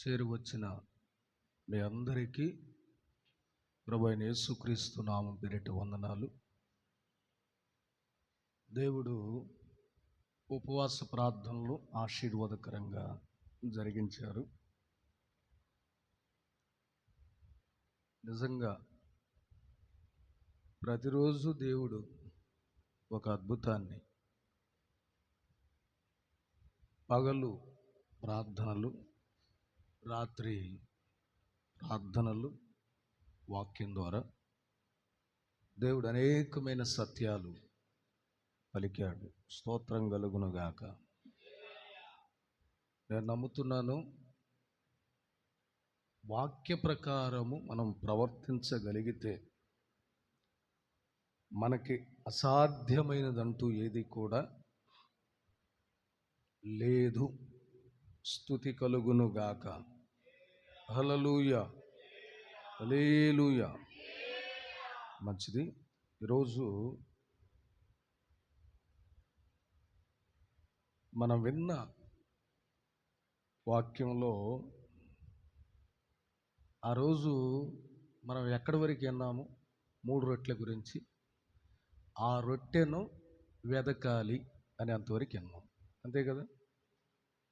చేరువచ్చిన మీ అందరికీ ప్రభువైన యేసుక్రీస్తు నామం పేరిట వందనాలు. దేవుడు ఉపవాస ప్రార్థనలు ఆశీర్వాదకరంగా జరిగించారు. నిజంగా ప్రతిరోజు దేవుడు ఒక అద్భుతాన్ని, పగలు ప్రార్థనలు, రాత్రి ప్రార్థనలు, వాక్యం ద్వారా దేవుడు అనేకమైన సత్యాలు పలికాడు. స్తోత్రం కలుగునుగాక. నేను నమ్ముతున్నాను, వాక్య ప్రకారము మనం ప్రవర్తించగలిగితే మనకి అసాధ్యమైనదంటూ ఏది కూడా లేదు. స్తుతి కలుగునుగాక. హల్లెలూయా, హల్లెలూయా. మంచిది. ఈరోజు మనం విన్న వాక్యంలో ఆ రోజు మనం ఎక్కడి వరకు విన్నాము? 3 రొట్టెల గురించి. ఆ రొట్టెను వెదకాలి అని అంతవరకు విన్నాం, అంతే కదా?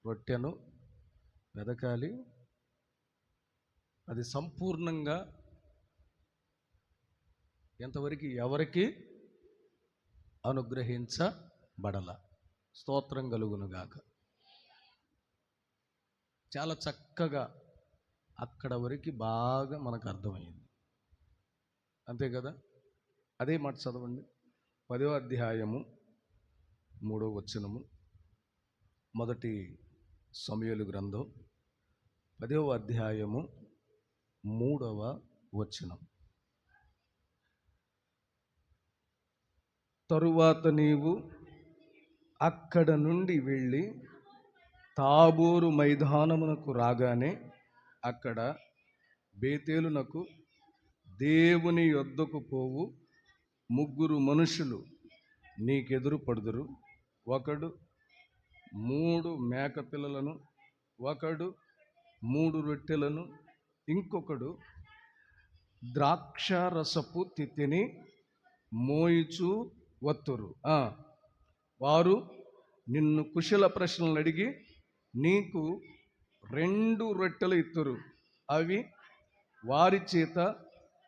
రొట్టెను వెదకాలి, అది సంపూర్ణంగా ఎంతవరకు ఎవరికి అనుగ్రహించబడల. స్తోత్రం కలుగునుగాక. చాలా చక్కగా అక్కడ వరకు బాగా మనకు అర్థమైంది, అంతే కదా? అదే మాట చదవండి. 10వ అధ్యాయము 3వ వచనము, మొదటి సమూయేలు గ్రంథం 10వ అధ్యాయము 3వ వచనం. తరువాత నీవు అక్కడ నుండి వెళ్ళి తాబోరు మైదానమునకు రాగానే అక్కడ బేతేలునకు దేవుని యొద్దకు పోవు 3 మనుషులు నీకెదురు పడుదురు. ఒకడు 3 మేకపిల్లలను, ఒకడు 3 రొట్టెలను, ఇంకొకడు ద్రాక్షారసపు తిత్తిని మోయిచూ వత్తురు. వారు నిన్ను కుశల ప్రశ్నలు అడిగి నీకు 2 రొట్టెలు ఇత్తురు. అవి వారి చేత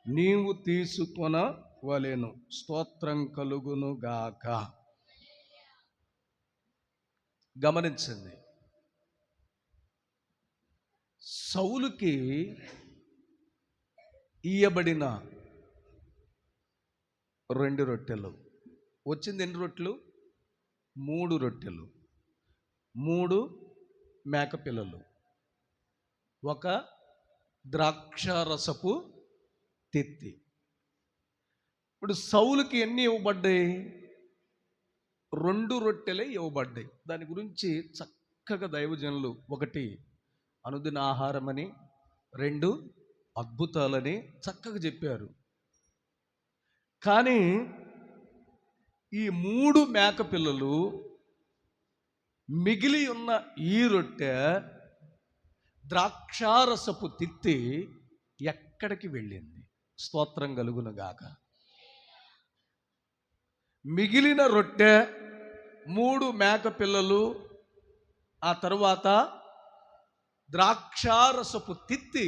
నీవు తీసుకొనవలెను. స్తోత్రం కలుగునుగాక. గమనించండి, సౌలుకి ఇయ్యబడిన 2 రొట్టెలు. వచ్చింది ఎన్ని రొట్టెలు? 3 రొట్టెలు, 3 మేకపిల్లలు, ఒక ద్రాక్షారసపు తిత్తి. ఇప్పుడు సౌలుకి ఎన్ని ఇవ్వబడ్డాయి? 2 రొట్టెలే ఇవ్వబడ్డాయి. దాని గురించి చక్కగా దైవజనులు 1 అనుదిన ఆహారమని, 2 అద్భుతాలని చక్కగా చెప్పారు. కానీ ఈ 3 మేకపిల్లలు, మిగిలి ఉన్న ఈ రొట్టె, ద్రాక్షారసపు తిత్తి ఎక్కడికి వెళ్ళింది? స్తోత్రం కలుగునుగాక. మిగిలిన రొట్టె, 3 మేకపిల్లలు, ఆ తరువాత ద్రాక్షారసపు తిత్తి,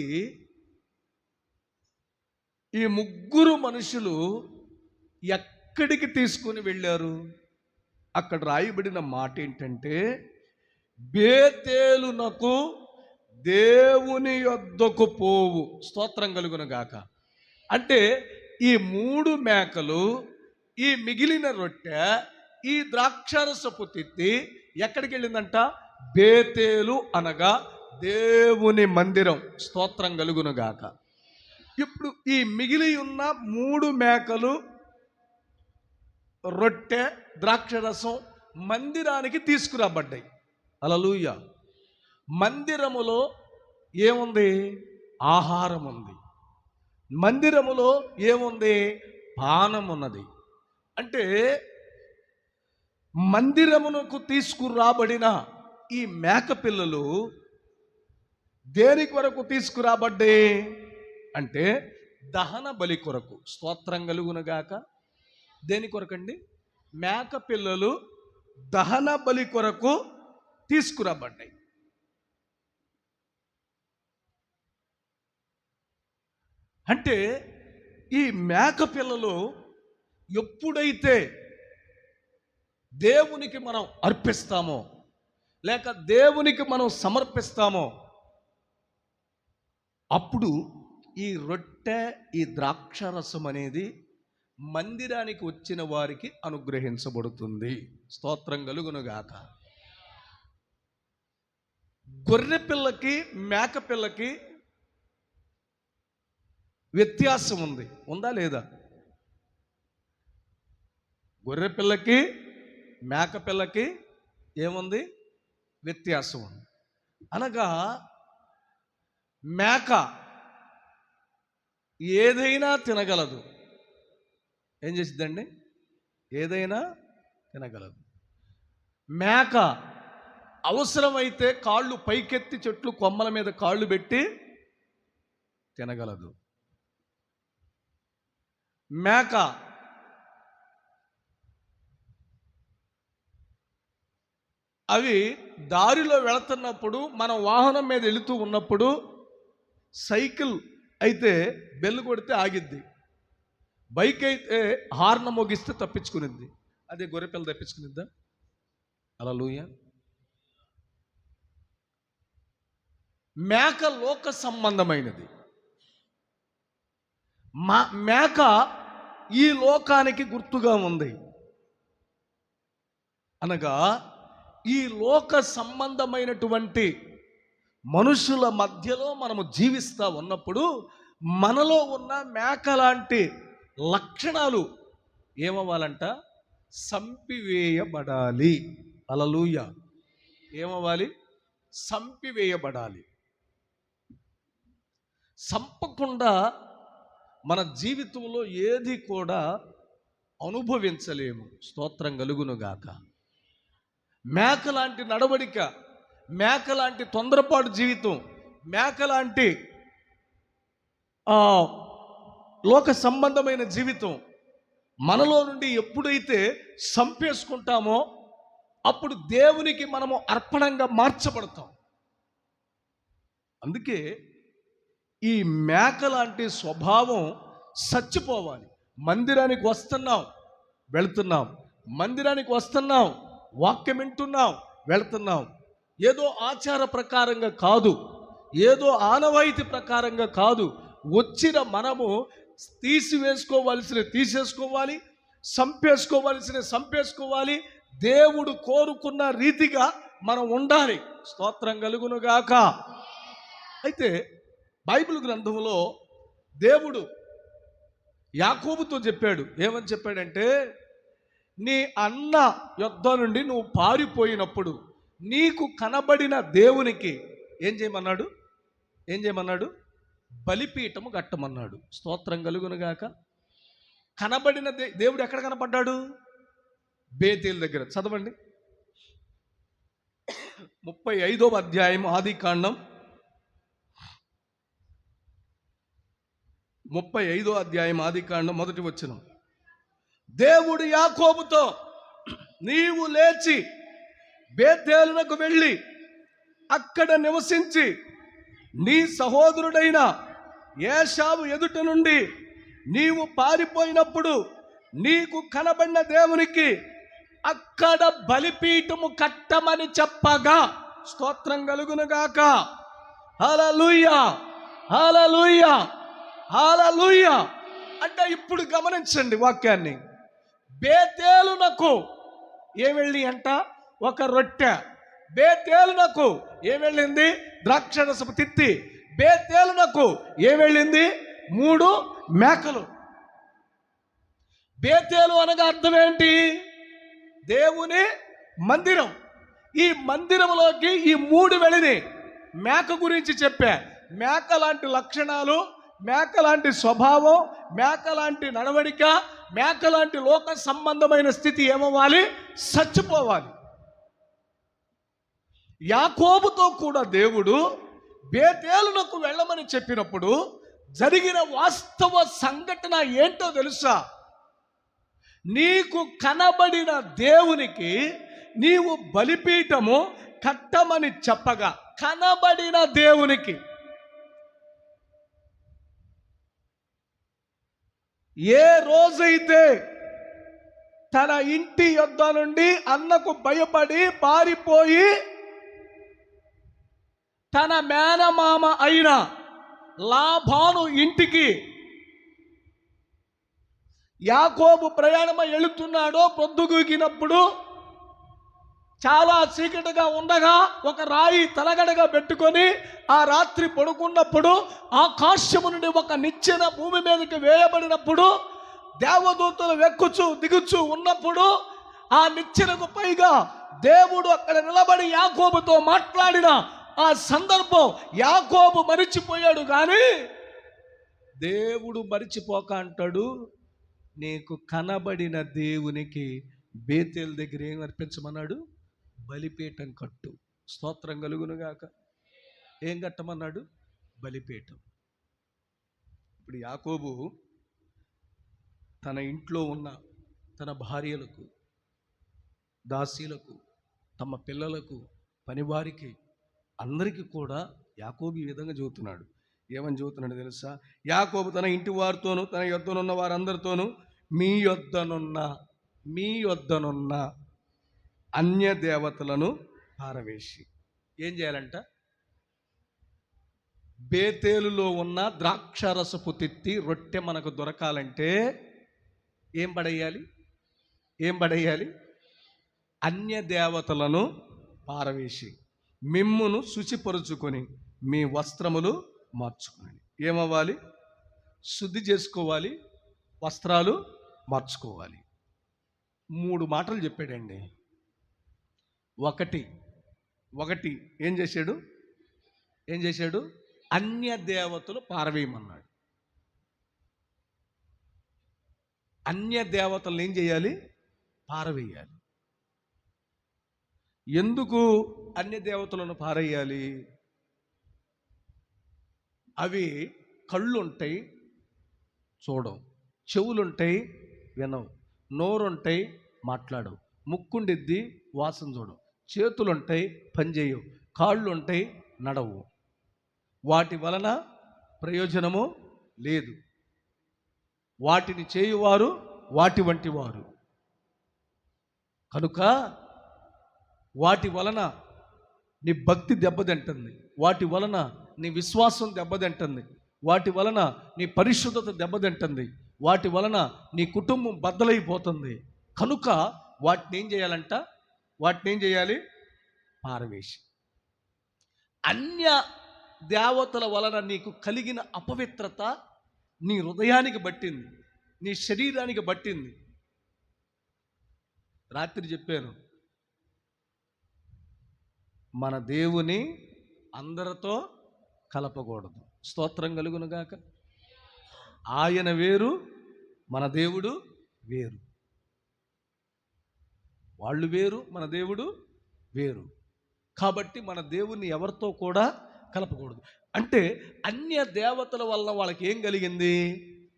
ఈ 3 మనుషులు ఎక్కడికి తీసుకొని వెళ్ళారు? అక్కడ రాయబడిన మాట ఏంటంటే, బేతేలునకు దేవుని యొద్దకు పోవు. స్తోత్రం కలుగునుగాక. అంటే ఈ 3 మేకలు, ఈ మిగిలిన రొట్టె, ఈ ద్రాక్షారసపు తిత్తి ఎక్కడికి వెళ్ళిందంట? బేతేలు అనగా దేవుని మందిరం. స్తోత్రం కలుగునుగాక. ఇప్పుడు ఈ మిగిలి ఉన్న 3 మేకలు, రొట్టె, ద్రాక్షరసం మందిరానికి తీసుకురాబడ్డాయి. హల్లెలూయా. మందిరములో ఏముంది? ఆహారం ఉంది. మందిరములో ఏముంది? పానం ఉన్నది. అంటే మందిరమునకు తీసుకురాబడిన ఈ మేకపిల్లలు దేని కొరకు తీసుకురాబడ్డాయి అంటే దహన బలి కొరకు. స్తోత్రం కలుగునుగాక. దేని కొరకండి? మేక పిల్లలు దహన బలి కొరకు తీసుకురాబడ్డాయి. అంటే ఈ మేక పిల్లలు ఎప్పుడైతే దేవునికి మనం అర్పిస్తామో, లేక దేవునికి మనం సమర్పిస్తామో, అప్పుడు ఈ రొట్టె, ఈ ద్రాక్షరసం అనేది మందిరానికి వచ్చిన వారికి అనుగ్రహించబడుతుంది. స్తోత్రం కలుగునుగాక. గొర్రె పిల్లకి మేక పిల్లకి వ్యత్యాసం ఉంది, ఉందా లేదా? గొర్రె పిల్లకి మేక పిల్లకి ఏముంది? వ్యత్యాసం ఉంది. అనగా మేక ఏదైనా తినగలదు. ఏం చేసిద్దండి? ఏదైనా తినగలదు. మేక అవసరమైతే కాళ్ళు పైకెత్తి చెట్లు కొమ్మల మీద కాళ్ళు పెట్టి తినగలదు. మేక అవి దారిలో వెళుతున్నప్పుడు, మనం వాహనం మీద వెళుతూ ఉన్నప్పుడు, సైకిల్ అయితే బెల్లు కొడితే ఆగిద్ది, బైక్ అయితే హార్న్ మోగిస్తే తప్పించుకునిద్ది. అదే గొర్రెపిల్ల తప్పించుకునిద్దా? హల్లెలూయా. మేక లోక సంబంధమైనది. మేక ఈ లోకానికి గుర్తుగా ఉంది. అనగా ఈ లోక సంబంధమైనటువంటి మనుషుల మధ్యలో మనము జీవిస్తూ ఉన్నప్పుడు మనలో ఉన్న మేక లాంటి లక్షణాలు ఏమవ్వాలంట? సంపివేయబడాలి. హల్లెలూయా. ఏమవ్వాలి? సంపివేయబడాలి. సంపకుండా మన జీవితంలో ఏది కూడా అనుభవించలేము. స్తోత్రం కలుగునుగాక. మేక లాంటి నడవడిక, మేక లాంటి తొందరపాటు జీవితం, మేక లాంటి లోక సంబంధమైన జీవితం మనలో నుండి ఎప్పుడైతే సంపేసుకుంటామో అప్పుడు దేవునికి మనము అర్పణంగా మార్చబడతాం. అందుకే ఈ మేక లాంటి స్వభావం చచ్చిపోవాలి. మందిరానికి వస్తున్నాం, వెళుతున్నాం, మందిరానికి వస్తున్నాం, వాక్యం వింటున్నాం, వెళుతున్నాం. ఏదో ఆచార ప్రకారంగా కాదు, ఏదో ఆనవాయితీ ప్రకారంగా కాదు. వచ్చిన మనము తీసివేసుకోవాల్సిన తీసేసుకోవాలి, సంపేసుకోవాల్సిన సంపేసుకోవాలి. దేవుడు కోరుకున్న రీతిగా మనం ఉండాలి. స్తోత్రం కలుగునుగాక. అయితే బైబిల్ గ్రంథంలో దేవుడు యాకోబుతో చెప్పాడు. ఏమని చెప్పాడంటే, నీ అన్న యొద్ద నుండి నువ్వు పారిపోయినప్పుడు నీకు కనబడిన దేవునికి ఏం చేయమన్నాడు? ఏం చేయమన్నాడు? బలిపీఠము కట్టమన్నాడు. స్తోత్రం కలుగునుగాక. కనబడిన దేవుడు ఎక్కడ కనపడ్డాడు? బేతేలు దగ్గర. చదవండి 35వ అధ్యాయం ఆదికాండం 35వ అధ్యాయం ఆదికాండం 1వ వచనం. దేవుడు యాకోబుతో, నీవు లేచి బేతేలునకు వెళ్ళి అక్కడ నివసించి నీ సహోదరుడైన ఏశావు ఎదుట నుండి నీవు పారిపోయినప్పుడు నీకు కనబడిన దేవునికి అక్కడ బలిపీఠము కట్టమని చెప్పగా. స్తోత్రం కలుగునుగాక. హల్లెలూయా, హల్లెలూయా, హల్లెలూయా. అంటే ఇప్పుడు గమనించండి వాక్యాన్ని. బేతేలునకు ఏం వెళ్ళి అంట? ఒక రొట్టె. బేతేలునకు ఏం వెళ్ళింది? ద్రాక్షరసపు తిత్తి. బేతేలునకు ఏం వెళ్ళింది? 3 మేకలు. బేతేలు అనగా అర్థం ఏంటి? దేవుని మందిరం. ఈ మందిరంలోకి ఈ 3 వెళ్ళినాయి. మేక గురించి చెప్పా. మేక లాంటి లక్షణాలు, మేక లాంటి స్వభావం, మేక లాంటి నడవడిక, మేక లాంటి లోక సంబంధమైన స్థితి ఏమవ్వాలి? చచ్చిపోవాలి. యాకోబుతో కూడా దేవుడు బేతేలునకు వెళ్ళమని చెప్పినప్పుడు జరిగిన వాస్తవ సంఘటన ఏంటో తెలుసా? నీకు కనబడిన దేవునికి నీవు బలిపీఠము కట్టమని చెప్పగా, కనబడిన దేవునికి ఏ రోజైతే తన ఇంటి యొద్ద నుండి అన్నకు భయపడి పారిపోయి తన మేనమామ అయిన లాబాను ఇంటికి యాకోబు ప్రయాణమై వెళుతున్నాడో, పొద్దుగూకినప్పుడు చాలా చీకటిగా ఉండగా ఒక రాయి తలగడగా పెట్టుకొని ఆ రాత్రి పడుకున్నప్పుడు ఆకాశము నుండి ఒక నిచ్చెన భూమి మీదకి వేయబడినప్పుడు దేవదూతలు వెక్కుచు దిగుచు ఉన్నప్పుడు ఆ నిచ్చెనకు పైగా దేవుడు అక్కడ నిలబడి యాకోబుతో మాట్లాడిన ఆ సందర్భం యాకోబు మరిచిపోయాడు. కానీ దేవుడు మరిచిపోక అంటాడు, నీకు కనబడిన దేవునికి బేతేలు దగ్గర ఏం అర్పించమన్నాడు? బలిపీఠం కట్టు. స్తోత్రం కలుగునుగాక. ఏం కట్టమన్నాడు? బలిపీఠం. ఇప్పుడు యాకోబు తన ఇంట్లో ఉన్న తన భార్యలకు, దాసీలకు, తమ పిల్లలకు, పనివారికి, అందరికీ కూడా యాకోబు ఈ విధంగా చెబుతున్నాడు. ఏమని చెబుతున్నాడు తెలుసా? యాకోబు తన ఇంటి వారితోనూ తన యొద్దనున్న వారందరితోనూ మీ యొద్దనున్న అన్య దేవతలను పారవేసి ఏం చేయాలంట? బేతేలులో ఉన్న ద్రాక్షరసపు తిత్తి రొట్టె మనకు దొరకాలంటే ఏం పడేయాలి? అన్య దేవతలను పారవేసి మిమ్మును శుచిపరుచుకొని మీ వస్త్రములు మార్చుకోండి. ఏమవ్వాలి? శుద్ధి చేసుకోవాలి, వస్త్రాలు మార్చుకోవాలి. 3 మాటలు చెప్పాడండి. ఒకటి ఏం చేశాడు? అన్య దేవతలు పారవేయమన్నాడు. అన్య దేవతలను ఏం చేయాలి? పారవేయాలి. ఎందుకు అన్య దేవతలను పారేయాలి? అవి కళ్ళుంటాయి, చూడవు. చెవులుంటాయి, వినవు. నోరుంటాయి, మాట్లాడవు. ముక్కుండిద్ది, వాసన చూడవు. చేతులుంటాయి, పనిచేయవు. కాళ్ళుంటాయి, నడవు. వాటి వలన ప్రయోజనము లేదు. వాటిని చేయువారు వాటి వంటి వారు. కనుక వాటి వలన నీ భక్తి దెబ్బతింటుంది, వాటి వలన నీ విశ్వాసం దెబ్బతింటుంది, వాటి వలన నీ పరిశుద్ధత దెబ్బతింటుంది, వాటి వలన నీ కుటుంబం బద్దలైపోతుంది. కనుక వాటిని ఏం చేయాలి? పారవేసి. అన్య దేవతల వలన నీకు కలిగిన అపవిత్రత నీ హృదయానికి పట్టింది, నీ శరీరానికి పట్టింది. రాత్రి చెప్పాను, మన దేవుని అందరితో కలపకూడదు. స్తోత్రం కలుగునుగాక. ఆయన వేరు, మన దేవుడు వేరు. వాళ్ళు వేరు, మన దేవుడు వేరు. కాబట్టి మన దేవుణ్ణి ఎవరితో కూడా కలపకూడదు. అంటే అన్య దేవతల వల్ల వాళ్ళకి ఏం కలిగింది?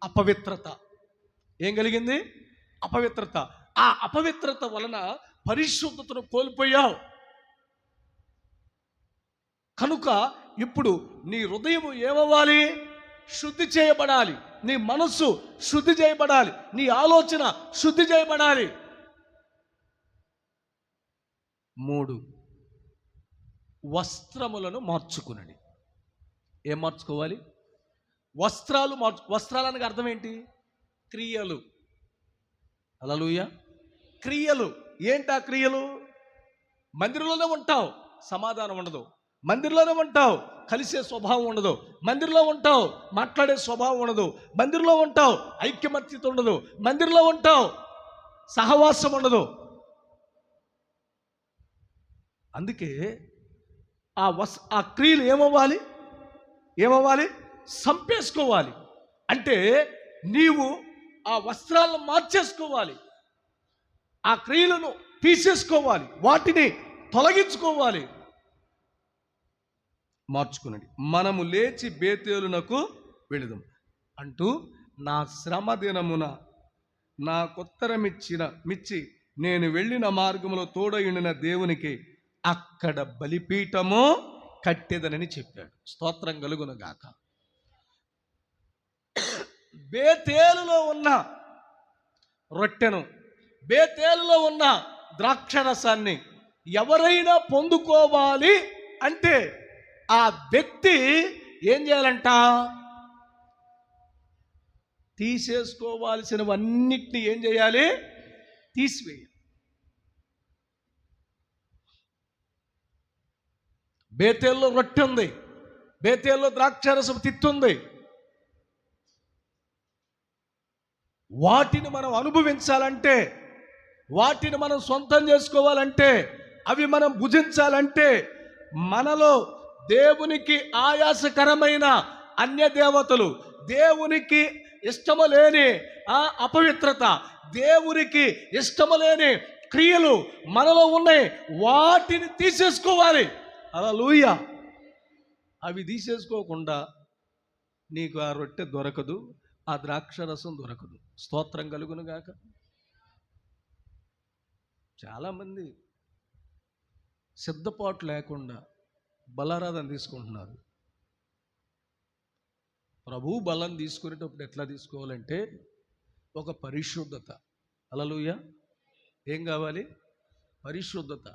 అపవిత్రత. ఏం కలిగింది? అపవిత్రత. ఆ అపవిత్రత వలన పరిశుద్ధతను కోల్పోయావు. కనుక ఇప్పుడు నీ హృదయం ఏమవ్వాలి? శుద్ధి చేయబడాలి. నీ మనస్సు శుద్ధి చేయబడాలి. నీ ఆలోచన శుద్ధి చేయబడాలి. 3, వస్త్రములను మార్చుకునండి. ఏం మార్చుకోవాలి? వస్త్రాలనగా అర్థం ఏంటి? క్రియలు. హల్లెలూయా. క్రియలు. ఏంటా క్రియలు? మందిరంలోనే ఉంటావు, సమాధానం ఉండదు. మందిరంలోనే ఉంటావు, కలిసే స్వభావం ఉండదు. మందిరంలో ఉంటావు, మాట్లాడే స్వభావం ఉండదు. మందిరంలో ఉంటావు, ఐక్యమత్యత ఉండదు. మందిరంలో ఉంటావు, సహవాసం ఉండదు. అందుకే ఆ క్రియలు ఏమవ్వాలి? సంపేసుకోవాలి. అంటే నీవు ఆ వస్త్రాలను మార్చేసుకోవాలి, ఆ క్రియలను తీసేసుకోవాలి, వాటిని తొలగించుకోవాలి. మార్చుకునండి. మనము లేచి బేతేలునకు వెళుదాం అంటూ, నా శ్రమ దినమున మిచ్చి నేను వెళ్ళిన మార్గంలో తోడయుండిన దేవునికి అక్కడ బలిపీఠము కట్టెదనని చెప్పాడు. స్తోత్రం కలుగును గాక. బేతేలులో ఉన్న రొట్టెను, బేతేలులో ఉన్న ద్రాక్షరసాన్ని ఎవరైనా పొందుకోవాలి అంటే ఆ వ్యక్తి ఏం చేయాలంట? తీసేసుకోవాల్సినవన్నిటిని ఏం చేయాలి? తీసివేయాలి. బేతేల్లో రొట్టె ఉంది, బేతేల్లో ద్రాక్షారసం తిత్తుంది. వాటిని మనం అనుభవించాలంటే, వాటిని మనం సొంతం చేసుకోవాలంటే, అవి మనం భుజించాలంటే, మనలో దేవునికి ఆయాసకరమైన అన్య దేవతలు, దేవునికి ఇష్టము లేని అపవిత్రత, దేవునికి ఇష్టము లేని క్రియలు మనలో ఉన్నాయి. వాటిని తీసేసుకోవాలి. హల్లెలూయా. అవి తీసేసుకోకుండా నీకు ఆ రొట్టె దొరకదు, ఆ ద్రాక్షరసం దొరకదు. స్తోత్రం కలుగును గాక. చాలామంది సిద్ధపాటు లేకుండా బలారాధన తీసుకుంటున్నారు. ప్రభు బలం తీసుకునేటప్పుడు ఎట్లా తీసుకోవాలంటే ఒక పరిశుద్ధత. హల్లెలూయా. ఏం కావాలి? పరిశుద్ధత,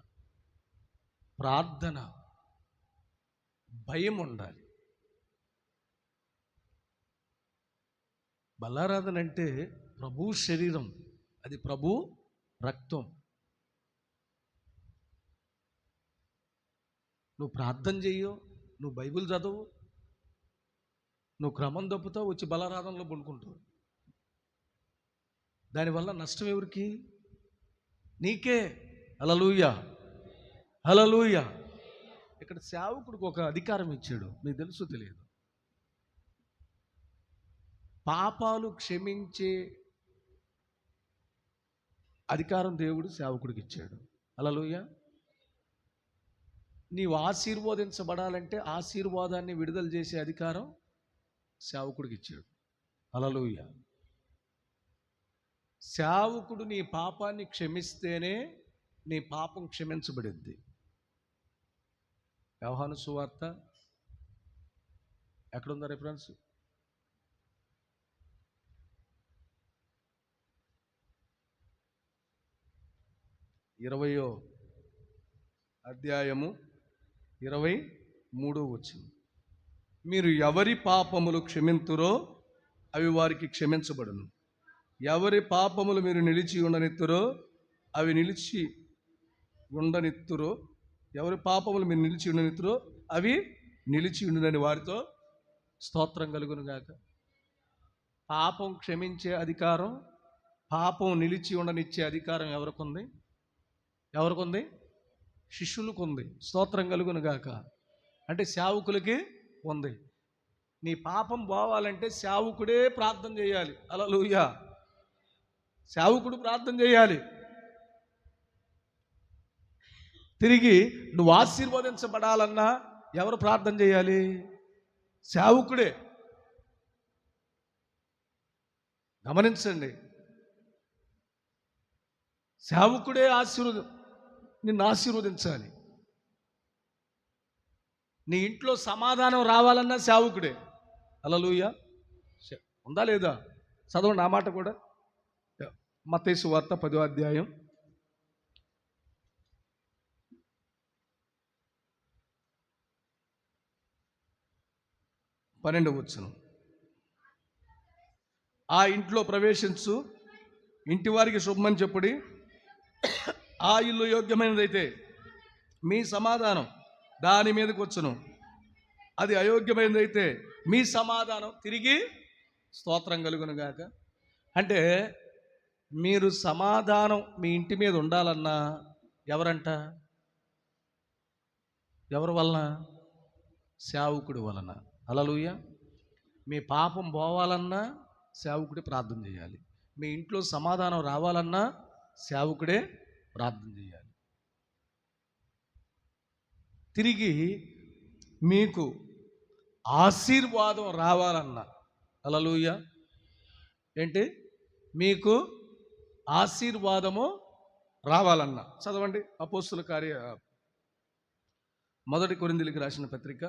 ప్రార్థన, భయం ఉండాలి. బలారాధన అంటే ప్రభు శరీరం, అది ప్రభు రక్తం. నువ్వు ప్రార్థన చెయ్యో, నువ్వు బైబిల్ చదవు, నువ్వు క్రమం తప్పుతావు, వచ్చి బలారాధనలో పండుకుంటావు. దానివల్ల నష్టం ఎవరికి? నీకే. హల్లెలూయా, హల్లెలూయా. ఇక్కడ సేవకుడికి ఒక అధికారం ఇచ్చాడు, మీకు తెలుసు తెలియదు. పాపాలు క్షమించే అధికారం దేవుడు సేవకుడికి ఇచ్చాడు. హల్లెలూయా. నీవు ఆశీర్వదించబడాలంటే ఆశీర్వాదాన్ని విడుదల చేసే అధికారం సేవకుడికి ఇచ్చాడు. హల్లెలూయా. సేవకుడు నీ పాపాన్ని క్షమిస్తేనే నీ పాపం క్షమించబడింది. యోహాను సువార్త ఎక్కడుందా రిఫరెన్స్? 20వ అధ్యాయము 23వ వచనం. మీరు ఎవరి పాపములు క్షమింతురో అవి వారికి క్షమించబడును, ఎవరి పాపములు మీరు నిలిచి ఉండనిత్తురో అవి నిలిచి ఉండనిత్తురో, ఎవరి పాపములు మీరు నిలిచి ఉండనిత్తురో అవి నిలిచి ఉండునని వారితో స్తోత్రం కలుగును గాక. పాపం క్షమించే అధికారం, పాపం నిలిచి ఉండనిచ్చే అధికారం ఎవరికుంది? ఎవరికుంది? శిష్యులకు ఉంది. స్తోత్రం కలుగును గాక. అంటే సేవకులకి ఉంది. నీ పాపం పోవాలంటే సేవకుడే ప్రార్థన చేయాలి. హల్లెలూయా. సేవకుడు ప్రార్థన చేయాలి. తిరిగి నువ్వు ఆశీర్వదించబడాలన్నా ఎవరు ప్రార్థన చేయాలి? సేవకుడే. గమనించండి, సేవకుడే నిన్ను ఆశీర్వదించాలి. నీ ఇంట్లో సమాధానం రావాలన్నా సేవకుడే. హల్లెలూయా. ఉందా లేదా? చదవండి ఆ మాట కూడా. మత్తయి సువార్త 10వ అధ్యాయం 12వ వచనం. ఆ ఇంట్లో ప్రవేశించు, ఇంటి వారికి శుభమని చెప్పుడి. ఆ ఇల్లు యోగ్యమైనదైతే మీ సమాధానం దాని మీదకి వచ్చును, అది అయోగ్యమైనదైతే మీ సమాధానం తిరిగి స్తోత్రం కలుగును గాక. అంటే మీరు సమాధానం మీ ఇంటి మీద ఉండాలన్నా ఎవరంట? ఎవరి వలన? సేవకుడి వలన. హల్లెలూయా. మీ పాపం పోవాలన్నా సేవకుడే ప్రార్థన చేయాలి. మీ ఇంట్లో సమాధానం రావాలన్నా సేవకుడే ప్రార్థన చేయాలి. తిరిగి మీకు ఆశీర్వాదం రావాలన్నా, హల్లెలూయా, ఏంటి? మీకు ఆశీర్వాదము రావాలన్నా. చదవండి అపోస్తుల కార్య 1 కొరింథీయులకు రాసిన పత్రిక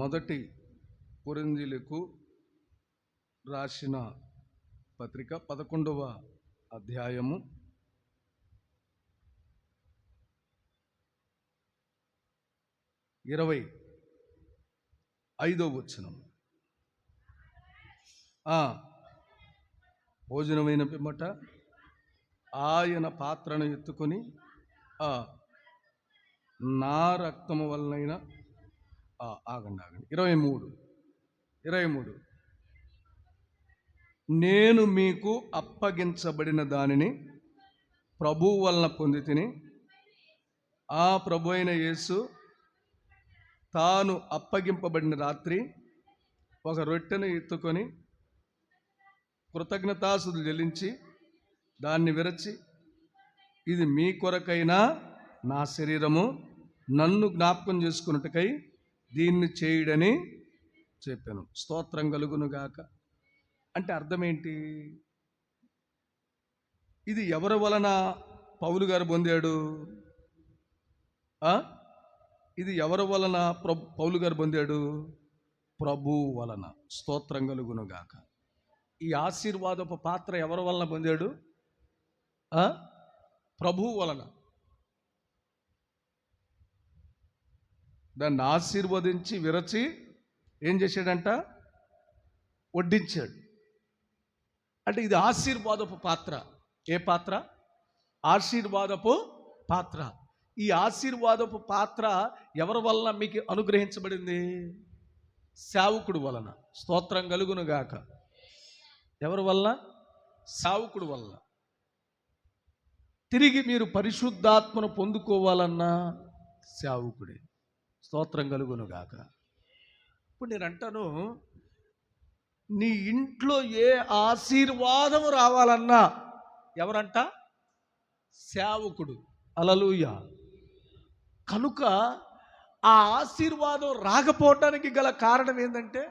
1 కొరింథీయులకు రాసిన పత్రిక 11వ అధ్యాయము 25వ వచనం. భోజనమైన పిమ్మట ఆయన పాత్రను ఎత్తుకొని నా రక్తము వలనైన ఆగండి 23 నేను మీకు అప్పగించబడిన దానిని ప్రభువు వలన పొంది తిని, ఆ ప్రభు అయిన యేసు తాను అప్పగింపబడిన రాత్రి ఒక రొట్టెను ఎత్తుకొని కృతజ్ఞతాస్తుతులు చెల్లించి దాన్ని విరచి, ఇది మీ కొరకైన నా శరీరము, నన్ను జ్ఞాపకం చేసుకున్నట్టుకై దీన్ని చేయుడని చెప్పాను. స్తోత్రం కలుగును గాక. అంటే అర్థం ఏంటి? ఇది ఎవరి వలన పౌలు గారు పొందాడు? ఇది ఎవరి వలన పౌలు గారు పొందాడు? ప్రభు వలన. స్తోత్రం కలుగును గాక. ఈ ఆశీర్వాదపు పాత్ర ఎవరి వలన పొందాడు? ప్రభు వలన. దాన్ని ఆశీర్వదించి విరచి ఏం చేశాడంట? వడ్డించాడు. అంటే ఇది ఆశీర్వాదపు పాత్ర. ఏ పాత్ర? ఆశీర్వాదపు పాత్ర. ఈ ఆశీర్వాదపు పాత్ర ఎవరి వలన మీకు అనుగ్రహించబడింది? సేవకుడు వలన. స్తోత్రం కలుగును గాక. ఎవరి వలన? సేవకుడు వలన. తిరిగి మీరు పరిశుద్ధాత్మను పొందుకోవాలన్నా సేవకుడే. స్తోత్రం కలుగును గాక. ఇప్పుడు నేను అంటాను, నీ ఇంట్లో ఏ ఆశీర్వాదం రావాలన్నా ఎవరంట? సేవకుడు. హల్లెలూయా. కనుక ఆ ఆశీర్వాదం రాకపోవటానికి గల కారణం ఏంటంటే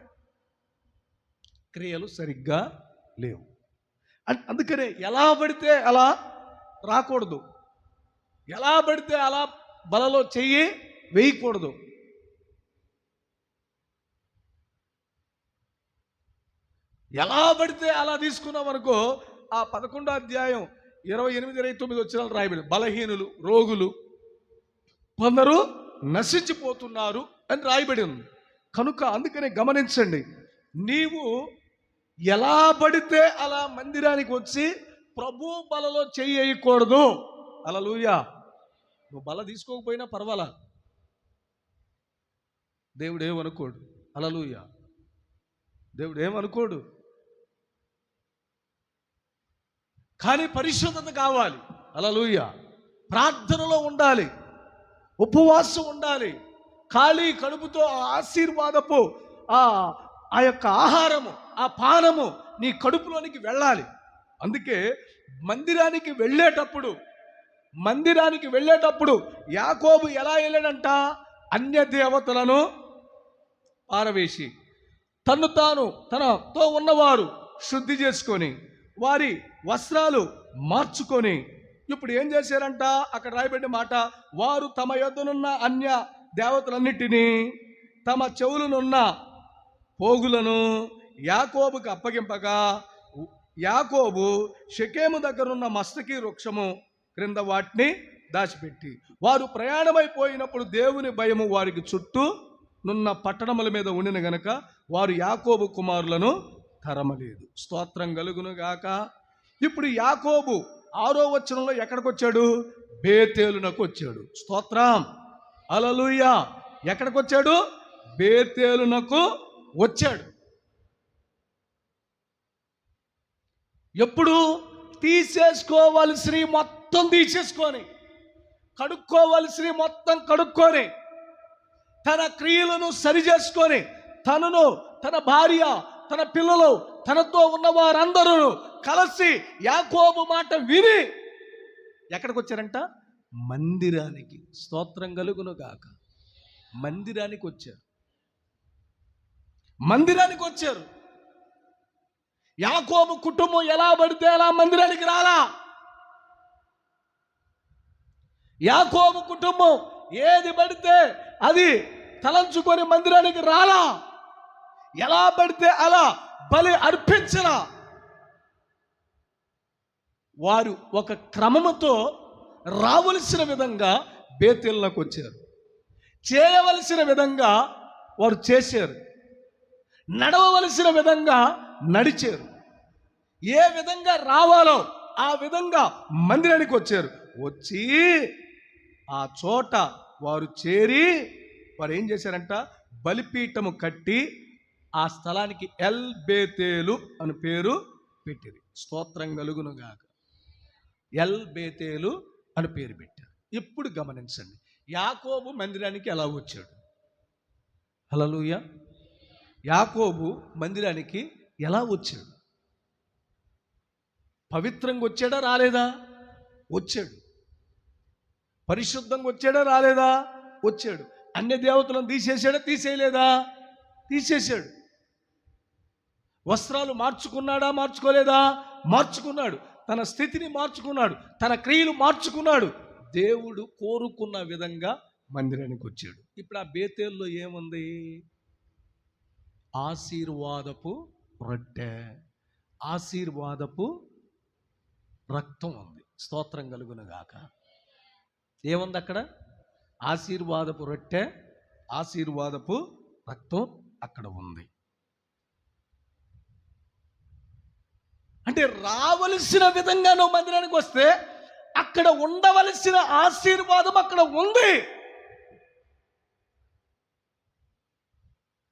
క్రియలు సరిగ్గా లేవు. అందుకనే ఎలా పడితే అలా రాకూడదు, ఎలా పడితే అలా బలలో చెయ్యి వేయకూడదు. ఎలా పడితే అలా తీసుకున్నాం అనుకో, ఆ 11వ అధ్యాయం 28-29 వచనాలు రాయబడి, బలహీనులు, రోగులు కొందరు నశించిపోతున్నారు అని రాయబడి ఉంది. కనుక అందుకనే గమనించండి, నీవు ఎలా పడితే అలా మందిరానికి వచ్చి ప్రభు బలలో చెయ్యకూడదు. హల్లెలూయా. నువ్వు బల తీసుకోకపోయినా పర్వాలా, దేవుడు ఏమనుకోడు. హల్లెలూయా. దేవుడు ఏమనుకోడు. కానీ పరిశుద్ధత కావాలి. హల్లెలూయా. ప్రార్థనలో ఉండాలి, ఉపవాసం ఉండాలి, ఖాళీ కడుపుతో ఆ ఆశీర్వాదపు ఆ యొక్క ఆహారము, ఆ పానము నీ కడుపులోనికి వెళ్ళాలి. అందుకే మందిరానికి వెళ్ళేటప్పుడు యాకోబు ఎలా వెళ్ళాడంట? అన్య దేవతలను పారవేసి తనతో ఉన్నవారు శుద్ధి చేసుకొని వారి వస్త్రాలు మార్చుకొని, ఇప్పుడు ఏం చేశారంట? అక్కడ రాయబడిన మాట, వారు తమ యొద్దనున్న అన్య దేవతలన్నిటినీ తమ చెవులనున్న పోగులను యాకోబుకు అప్పగింపగా, యాకోబు షెకెము దగ్గరున్న మస్తకి వృక్షము క్రింద వాటిని దాచిపెట్టి, వారు ప్రయాణమైపోయినప్పుడు దేవుని భయము వారికి చుట్టూ నున్న పట్టణముల మీద ఉండిన గనక వారు యాకోబు కుమారులను తరమలేదు. స్తోత్రం కలుగును గాక. ఇప్పుడు యాకోబు 6వ వచనంలో ఎక్కడికి వచ్చాడు? బేతేలునకు వచ్చాడు. స్తోత్రం. హల్లెలూయా. ఎక్కడికి వచ్చాడు? బేతేలునకు వచ్చాడు. ఎప్పుడు? తీసేసుకోవలసిన మొత్తం తీసేసుకొని, కడుక్కోవలసిన మొత్తం కడుక్కొని, తన క్రియలను సరి చేసుకొని, తనను, తన భార్య, తన పిల్లలు, తనతో ఉన్న వారందరూ కలిసి యాకోబు మాట విని ఎక్కడికి వచ్చారంట? మందిరానికి. స్తోత్రం కలుగును గాక. మందిరానికి వచ్చారు. మందిరానికి వచ్చారు. యాకోబు కుటుంబం ఎలా పడితే అలా మందిరానికి రాలా. యాకోబు కుటుంబం ఏది పడితే అది తలంచుకొని మందిరానికి రాలా. ఎలా పడితే అలా బలి అర్పించలా. వారు ఒక క్రమముతో రావలసిన విధంగా బేతేలులోకి వచ్చారు. చేయవలసిన విధంగా వారు చేశారు. నడవవలసిన విధంగా నడిచారు. ఏ విధంగా రావాలో ఆ విధంగా మందిరానికి వచ్చారు. వచ్చి ఆ చోట వారు చేరి వారు ఏం చేశారంట? బలిపీఠము కట్టి ఆ స్థలానికి ఎల్ బేతేలు అని పేరు పెట్టింది. స్తోత్రం కలుగును గాక. ఎల్ బేతేలు అని పేరు పెట్టారు. ఇప్పుడు గమనించండి, యాకోబు మందిరానికి ఎలా వచ్చాడు? హల్లెలూయా. యాకోబు మందిరానికి ఎలా వచ్చాడు? పవిత్రంగా వచ్చాడా రాలేదా? వచ్చాడు. పరిశుద్ధంగా వచ్చాడా రాలేదా? వచ్చాడు. అన్య దేవతలను తీసేసాడా? తీసేయలేదా? తీసేశాడు. వస్త్రాలు మార్చుకున్నాడా? మార్చుకోలేదా? మార్చుకున్నాడు. తన స్థితిని మార్చుకున్నాడు. తన క్రియలు మార్చుకున్నాడు. దేవుడు కోరుకున్న విధంగా మందిరానికి వచ్చాడు. ఇప్పుడు ఆ బేతేల్లో ఏముంది? ఆశీర్వాదపు రొట్టె, ఆశీర్వాదపు రక్తం ఉంది. స్తోత్రం కలుగును గాక. ఏముంది అక్కడ? ఆశీర్వాదపు రొట్టె, ఆశీర్వాదపు రక్తం అక్కడ ఉంది. అంటే రావలసిన విధంగా నువ్వు మందిరానికి వస్తే అక్కడ ఉండవలసిన ఆశీర్వాదం అక్కడ ఉంది.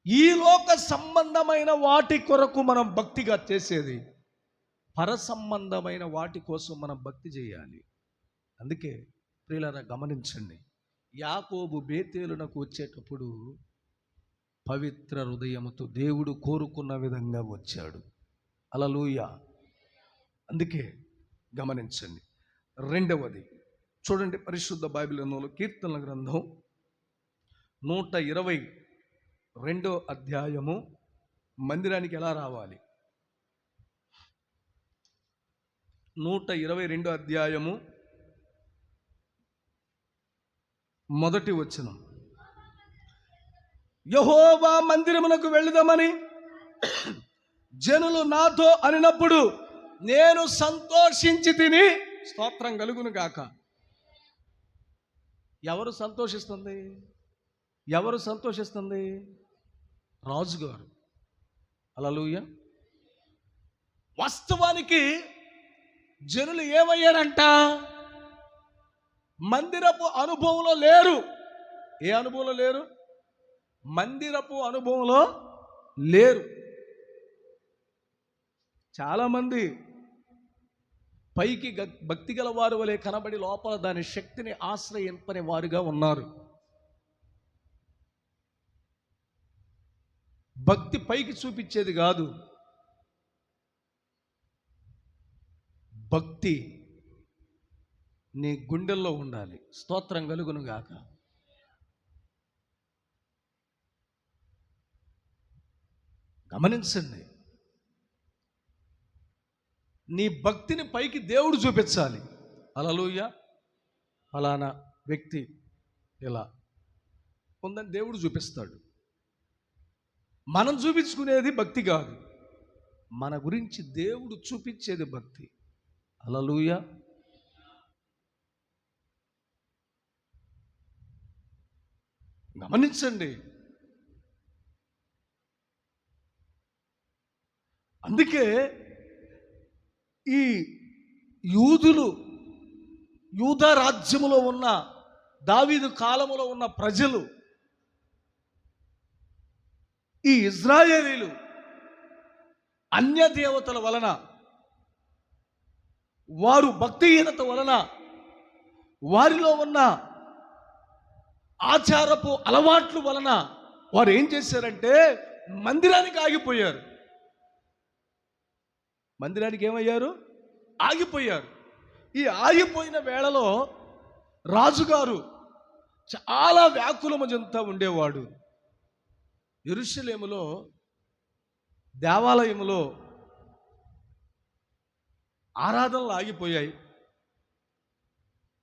ఈ లోక సంబంధమైన వాటి కొరకు మనం భక్తిగా చేసేది, పర సంబంధమైన వాటి కోసం మనం భక్తి చేయాలి. అందుకే ప్రియులారా గమనించండి, యాకోబు బేతేలునకు వచ్చేటప్పుడు పవిత్ర హృదయముతో దేవుడు కోరుకున్న విధంగా వచ్చాడు. హల్లెలూయా. అందుకే గమనించండి. రెండవది చూడండి, పరిశుద్ధ బైబిల్ గ్రంథంలో కీర్తనల గ్రంథం 122 అధ్యాయము. మందిరానికి ఎలా రావాలి? 122 అధ్యాయము మొదటి వచనం. యెహోవా మందిరమునకు వెళుదామని జనులు నాతో అనినప్పుడు నేను సంతోషించి తిని. స్తోత్రం కలుగును గాక. ఎవరు సంతోషిస్తుంది? ఎవరు సంతోషిస్తుంది? రాజుగారు. హల్లెలూయా. వాస్తవానికి జనులు ఏమయ్యారంట? మందిరపు అనుభవంలో లేరు. ఏ అనుభవంలో లేరు? మందిరపు అనుభవంలో లేరు. చాలామంది పైకి భక్తి గల వారు వలె కనబడి లోపల దాని శక్తిని ఆశ్రయింపని వారుగా ఉన్నారు. భక్తి పైకి చూపించేది కాదు, భక్తి నీ గుండెల్లో ఉండాలి. స్తోత్రం కలుగును గాక. గమనించండి, నీ భక్తిని పైకి దేవుడు చూపించాలి. హల్లెలూయా. ఫలానా వ్యక్తి ఇలా ఉందని దేవుడు చూపిస్తాడు. మనం చూపించుకునేది భక్తి కాదు, మన గురించి దేవుడు చూపించేది భక్తి. హల్లెలూయా. గమనించండి. అందుకే ఈ యూదా రాజ్యములో ఉన్న దావీదు కాలములో ఉన్న ప్రజలు, ఈ ఇజ్రాయేలీలు అన్య దేవతల వలన, వారు భక్తిహీనత వలన, వారిలో ఉన్న ఆచారపు అలవాట్లు వలన వారు ఏం చేశారంటే మందిరానికి ఆగిపోయారు. మందిరానికి ఏమయ్యారు? ఆగిపోయారు. ఈ ఆగిపోయిన వేళలో రాజుగారు చాలా వ్యాకులము చెందుతూ ఉండేవాడు. యెరూషలేములో దేవాలయములో ఆరాధనలు ఆగిపోయాయి.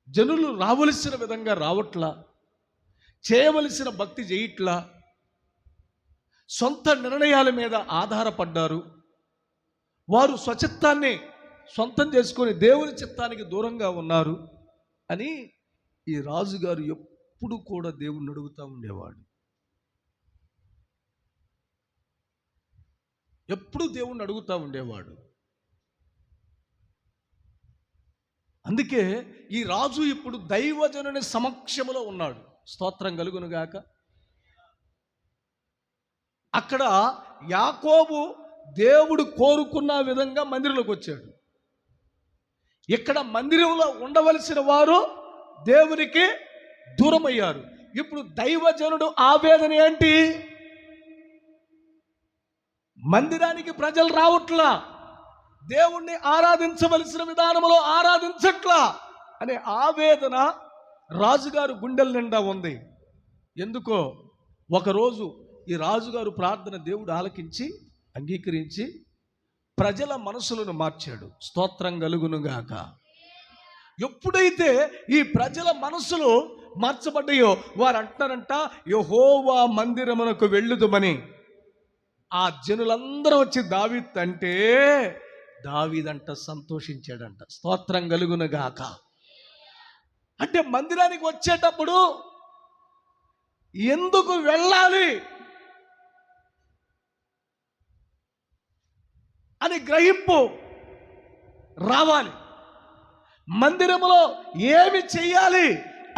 జనులు రావలసిన విధంగా రావట్లా, చేయవలసిన భక్తి చేయట్లా, సొంత నిర్ణయాల మీద ఆధారపడ్డారు. వారు స్వచిత్తాన్ని సొంతం చేసుకొని దేవుని చిత్తానికి దూరంగా ఉన్నారు అని ఈ రాజుగారు ఎప్పుడు కూడా దేవుణ్ణి అడుగుతూ ఉండేవాడు. ఎప్పుడు దేవుణ్ణి అడుగుతూ ఉండేవాడు. అందుకే ఈ రాజు ఇప్పుడు దైవజనుని సమక్షములో ఉన్నాడు. స్తోత్రం కలుగును గాక. అక్కడ యాకోబు దేవుడు కోరుకున్న విధంగా మందిరంలోకి వచ్చాడు. ఇక్కడ మందిరంలో ఉండవలసిన వారు దేవునికి దూరమయ్యారు. ఇప్పుడు దైవజనుడు ఆవేదన ఏంటి? మందిరానికి ప్రజలు రావట్లా, దేవుణ్ణి ఆరాధించవలసిన విధానంలో ఆరాధించట్లా అనే ఆవేదన రాజుగారు గుండెల నిండా ఉంది. ఎందుకో ఒకరోజు ఈ రాజుగారు ప్రార్థన దేవుడు ఆలకించి అంగీకరించి ప్రజల మనసులను మార్చాడు. స్తోత్రం కలుగునుగాక. ఎప్పుడైతే ఈ ప్రజల మనసులు మార్చబడ్డాయో వారు అంటారంట, యెహోవా మందిరమునకు వెళ్ళుదుమని. ఆ జనులందరూ వచ్చి దావీదు అంటే దావీదంట సంతోషించాడంట. స్తోత్రం కలుగునుగాక. అంటే మందిరానికి వచ్చేటప్పుడు ఎందుకు వెళ్ళాలి అని గ్రహింపు రావాలి. మందిరములో ఏమి చెయ్యాలి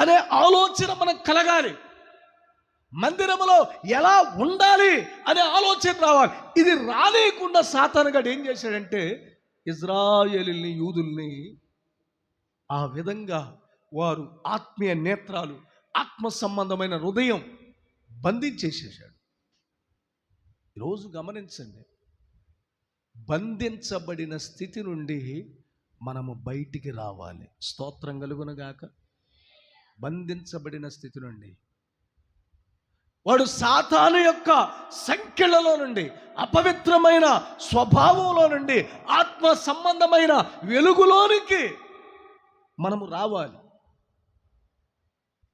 అనే ఆలోచన మనకు కలగాలి. మందిరములో ఎలా ఉండాలి అనే ఆలోచన రావాలి. ఇది రాలేకుండా సాతానుగాడు ఏం చేశాడంటే ఇజ్రాయేలుని, యూదుల్ని ఆ విధంగా వారు ఆత్మీయ నేత్రాలు, ఆత్మ సంబంధమైన హృదయం బంధించేసేసాడు. ఈరోజు గమనించండి, బంధించబడిన స్థితి నుండి మనము బయటికి రావాలి. స్తోత్రం కలుగునుగాక. బంధించబడిన స్థితి నుండి వాడు సాతాను యొక్క సంఖ్యలలో నుండి, అపవిత్రమైన స్వభావంలో నుండి ఆత్మ సంబంధమైన వెలుగులోనికి మనము రావాలి.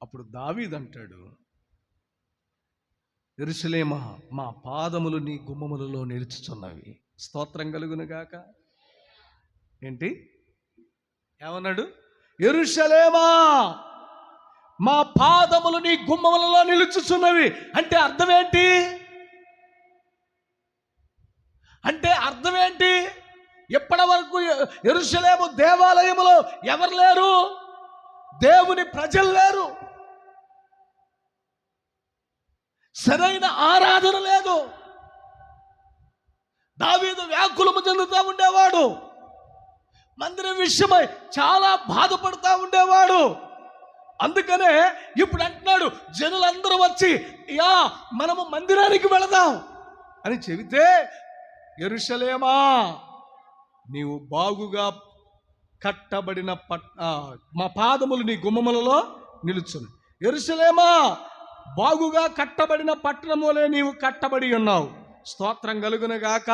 అప్పుడు దావీదు అంటాడు, యెరూషలేమా మా పాదములు నీ గుమ్మములలో నిలుచుచున్నవి. స్తోత్రం కలుగునుగాక. ఏంటి ఏమన్నాడు? యెరూషలేమా మా పాదములు నీ గుమ్మములలో నిలుచుచున్నవి. అంటే అర్థమేంటి? ఎప్పటి వరకు యెరూషలేము దేవాలయములో ఎవరు లేరు? దేవుని ప్రజలు లేరు. సరైన ఆరాధన లేదు. దావీదు వ్యాకులము చెందుతూ ఉండేవాడు. మందిరం విషయమై చాలా బాధపడుతూ ఉండేవాడు. అందుకనే ఇప్పుడు అంటున్నాడు, జనులందరూ వచ్చి మనము మందిరానికి వెళదాం అని చెబితే, యెరూషలేమా నీవు బాగుగా కట్టబడిన మా పాదములు నీ గుమ్మములలో నిలుచును. యెరూషలేమా బాగుగా కట్టబడిన పట్టణములే నీవు కట్టబడి ఉన్నావు. స్తోత్రం కలుగునుగాక.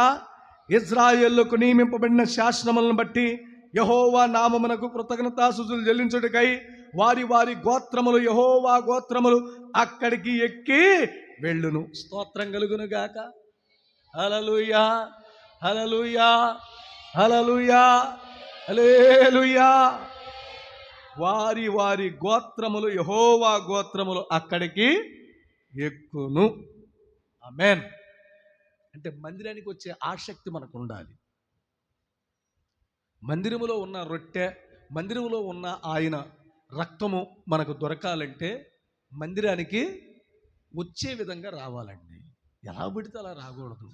ఇజ్రాయేలుకు నియమింపబడిన శాసనములను బట్టి యెహోవా నామమునకు కృతజ్ఞతాస్తుతులు చెల్లించుటకై వారి వారి గోత్రములు, యెహోవా గోత్రములు అక్కడికి ఎక్కి వెళ్ళును. స్తోత్రం కలుగునుగాక. హల్లెలూయా, హల్లెలూయా, హల్లెలూయా, హల్లెలూయా. వారి వారి గోత్రములు, యెహోవా గోత్రములు అక్కడికి ఎక్కును. ఆమేన్. అంటే మందిరానికి వచ్చే ఆసక్తి మనకు ఉండాలి. మందిరములో ఉన్న రొట్టె, మందిరములో ఉన్న ఆయన రక్తము మనకు దొరకాలంటే మందిరానికి వచ్చే విధంగా రావాలండి. ఎలా పడితే అలా రాకూడదు.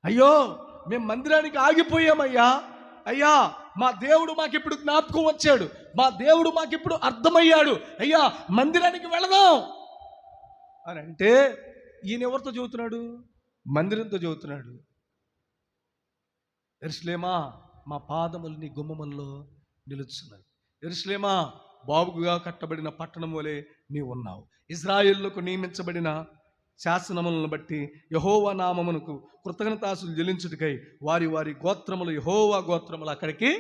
అయ్యో మేము మందిరానికి ఆగిపోయామయ్యా, అయ్యా మా దేవుడు మాకిప్పుడు జ్ఞాపకం వచ్చాడు, మా దేవుడు మాకిప్పుడు అర్థమయ్యాడు, అయ్యా మందిరానికి వెళదాం అని అంటే ఈయన ఎవరితో చదువుతున్నాడు? మందిరంతో చదువుతున్నాడు. యెరూషలేమా మా పాదములు నీ గుమ్మముల్లో నిలుచున్నవి. యెరూషలేమా బాగుగా కట్టబడిన పట్టణం వలె నీవు ఉన్నావు. ఇశ్రాయేలుకు నియమించబడిన శాసనములను బట్టి యెహోవా నామమునకు కృతజ్ఞతాస్తుతులు చెల్లించుటకై వారి వారి గోత్రములు యెహోవా గోత్రములు అక్కడికి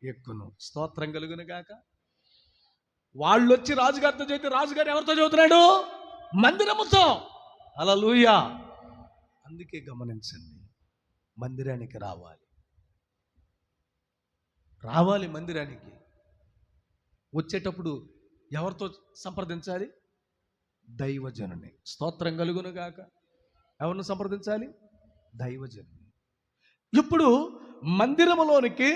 ఎక్కును. స్తోత్రం కలుగును గాక. వాళ్ళు వచ్చి రాజుగారితో చెబితే రాజుగారు ఎవరితో చదువుతున్నాడు? మందిరముతో. హల్లెలూయా. అందుకే గమనించండి, మందిరానికి రావాలి మందిరానికి. వచ్చేటప్పుడు ఎవరితో సంప్రదించాలి? దైవజనుని. స్తోత్రం కలుగును గాక. ఎవరిని సంప్రదించాలి? దైవజనుని. ఇప్పుడు మందిరములోనికి